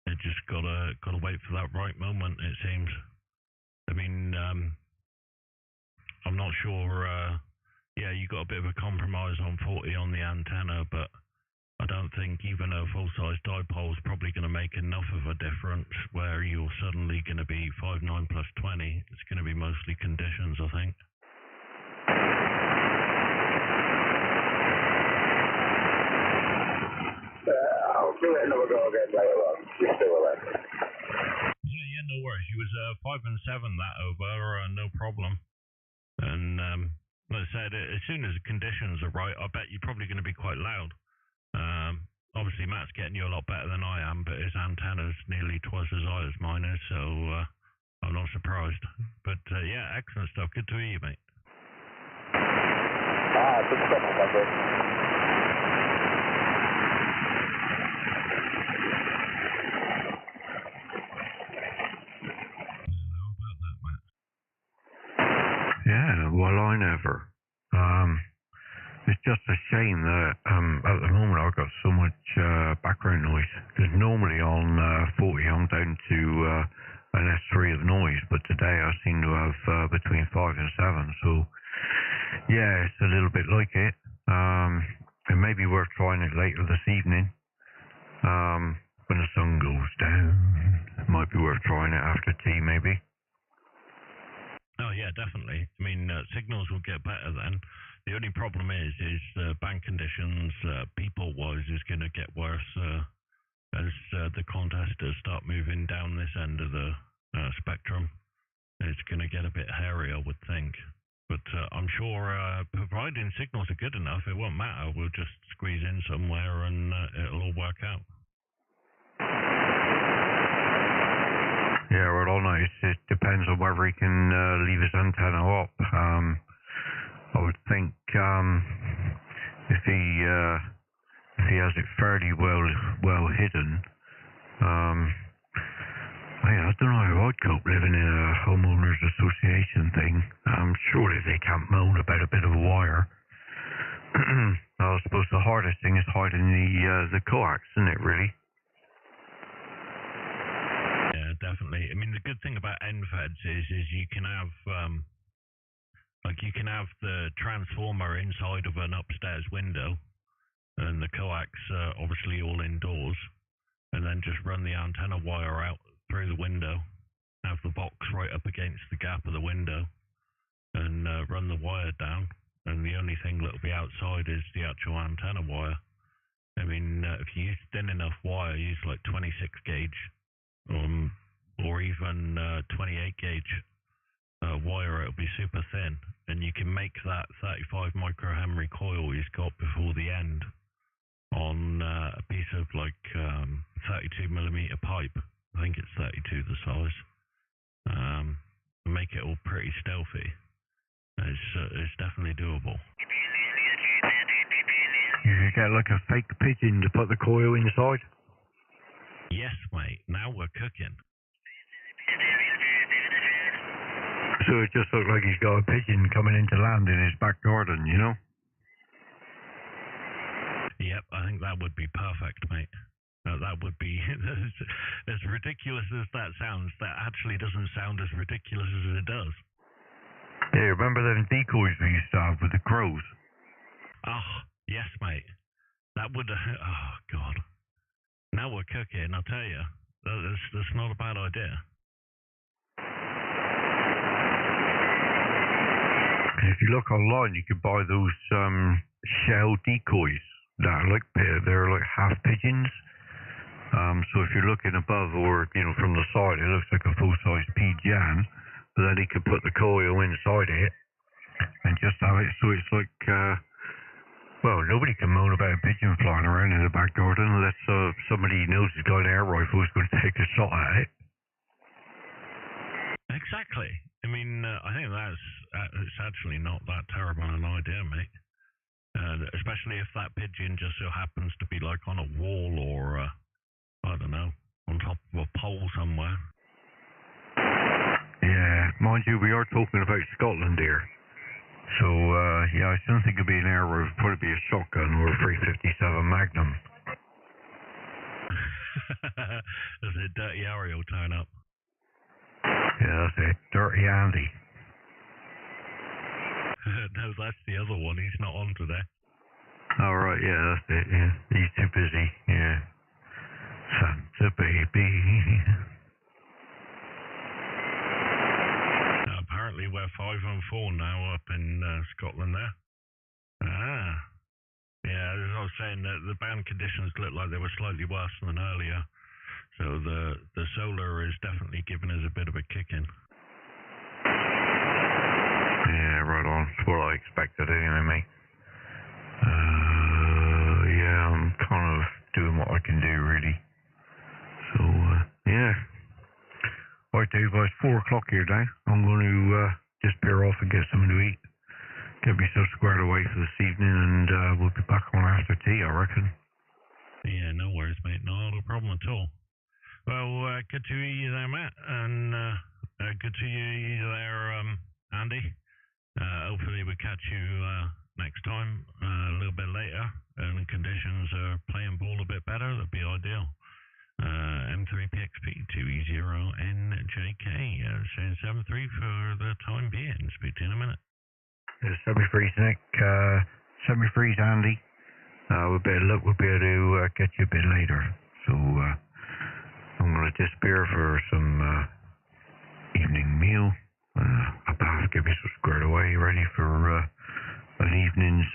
[SPEAKER 1] They just gotta wait for that right moment, it seems. I mean, I'm not sure. Yeah, you got a bit of a compromise on 40 on the antenna, but I don't think even a full-size dipole is probably going to make enough of a difference where you're suddenly going to be 5.9 plus 20. It's going to be mostly conditions, I think.
[SPEAKER 3] I'll do it another go again later on. You're still around.
[SPEAKER 1] Yeah, no worries. You was 5 and 7 that over, no problem. And like I said, as soon as the conditions are right, I bet you're probably going to be quite loud. Obviously, Matt's getting you a lot better than I am, but his antenna's nearly twice as high as mine is, so I'm not surprised. But yeah, excellent stuff. Good to hear you, mate.
[SPEAKER 3] Good stuff, my friend.
[SPEAKER 1] How about that, Matt?
[SPEAKER 2] Yeah, well, I never. It's just a shame that at the moment I've got so much background noise. Because normally on 40 I'm down to an S3 of noise, but today I seem to have between 5 and 7. So yeah, it's a little bit like it. It may be worth trying it later this evening. When the sun goes down, it might be worth trying it after tea, maybe.
[SPEAKER 1] Oh yeah, definitely. I mean, signals will get better then. The only problem is bank conditions, people-wise, is going to get worse as the contesters start moving down this end of the spectrum. It's going to get a bit hairy, I would think. But I'm sure providing signals are good enough, it won't matter. We'll just squeeze in somewhere and it'll all work out.
[SPEAKER 2] Yeah, well, I know it depends on whether he can leave his antenna up. I would think if he has it fairly well hidden, I don't know how I'd cope living in a homeowners association thing. Surely they can't moan about a bit of a wire. I suppose the hardest thing is hiding the coax, isn't it, really?
[SPEAKER 1] Yeah, definitely. I mean, the good thing about NFEDs is you can have the transformer inside of an upstairs window, and the coax obviously all indoors, and then just run the antenna wire out through the window, have the box right up against the gap of the window, and run the wire down, and the only thing that'll be outside is the actual antenna wire. I mean, if you use thin enough wire, use like 26 gauge, or even 28 gauge wire, it'll be super thin, and you can make that 35 microhenry coil he's got before the end on a piece of like 32mm pipe. I think it's 32 the size. Make it all pretty stealthy. It's definitely doable.
[SPEAKER 2] You could get like a fake pigeon to put the coil inside.
[SPEAKER 1] Yes, mate. Now we're cooking.
[SPEAKER 2] So it just looked like he's got a pigeon coming into land in his back garden, you know?
[SPEAKER 1] Yep, I think that would be perfect, mate. That would be, as ridiculous as that sounds, that actually doesn't sound as ridiculous as it does.
[SPEAKER 2] Yeah, remember them decoys we used to have with the crows?
[SPEAKER 1] Oh, yes, mate. That would, oh, God. Now we're cooking, I'll tell you. That's not a bad idea.
[SPEAKER 2] If you look online, you could buy those shell decoys that are they're like half pigeons. So if you're looking above or from the side, it looks like a full-size pigeon. But then he could put the coil inside it and just have it so it's like, well, nobody can moan about a pigeon flying around in the back garden unless he knows he's got an air rifle, he's going to take a shot at it.
[SPEAKER 1] Exactly. I mean, I think it's actually not that terrible an idea, mate. Especially if that pigeon just so happens to be like on a wall or, I don't know, on top of a pole somewhere.
[SPEAKER 2] Yeah, mind you, we are talking about Scotland here. So, yeah, I don't think it'd be an air rifle, it'd probably be a shotgun or a 357 Magnum.
[SPEAKER 1] There's a dirty Harry will turn up.
[SPEAKER 2] Yeah, that's it. Dirty Andy.
[SPEAKER 1] No, that's the other one. He's not on today.
[SPEAKER 2] Oh, right, yeah, that's it, yeah. He's too busy, yeah. Santa baby.
[SPEAKER 1] Apparently we're 5 and 4 now up in Scotland there. Ah. Yeah, as I was saying, the band conditions look like they were slightly worse than earlier. So the solar is definitely giving us a bit of a kick in.
[SPEAKER 2] Yeah, right on. That's what I expected anyway, mate. Yeah, I'm kind of doing what I can do, really. So, yeah. Right, Dave, it's 4 o'clock here now. I'm going to just pair off and get something to eat. Get myself squared away for this evening, and we'll be back on after tea, I reckon.
[SPEAKER 1] Yeah, no worries, mate. Not a problem at all. Well, good to hear you there, Matt, and good to hear you there, Andy. Hopefully we catch you next time a little bit later, and the conditions are playing ball a bit better. That'd be ideal. M3pxp 2e0njk, saying 7-3 for the time being. Speak to you in a minute.
[SPEAKER 2] Semi-freeze, Nick. Semi-freeze, Andy. With a bit of luck, we'll be able to get you a bit later. So, I'm going to disappear for some evening meal. A bath, get myself squared away, ready for an evening's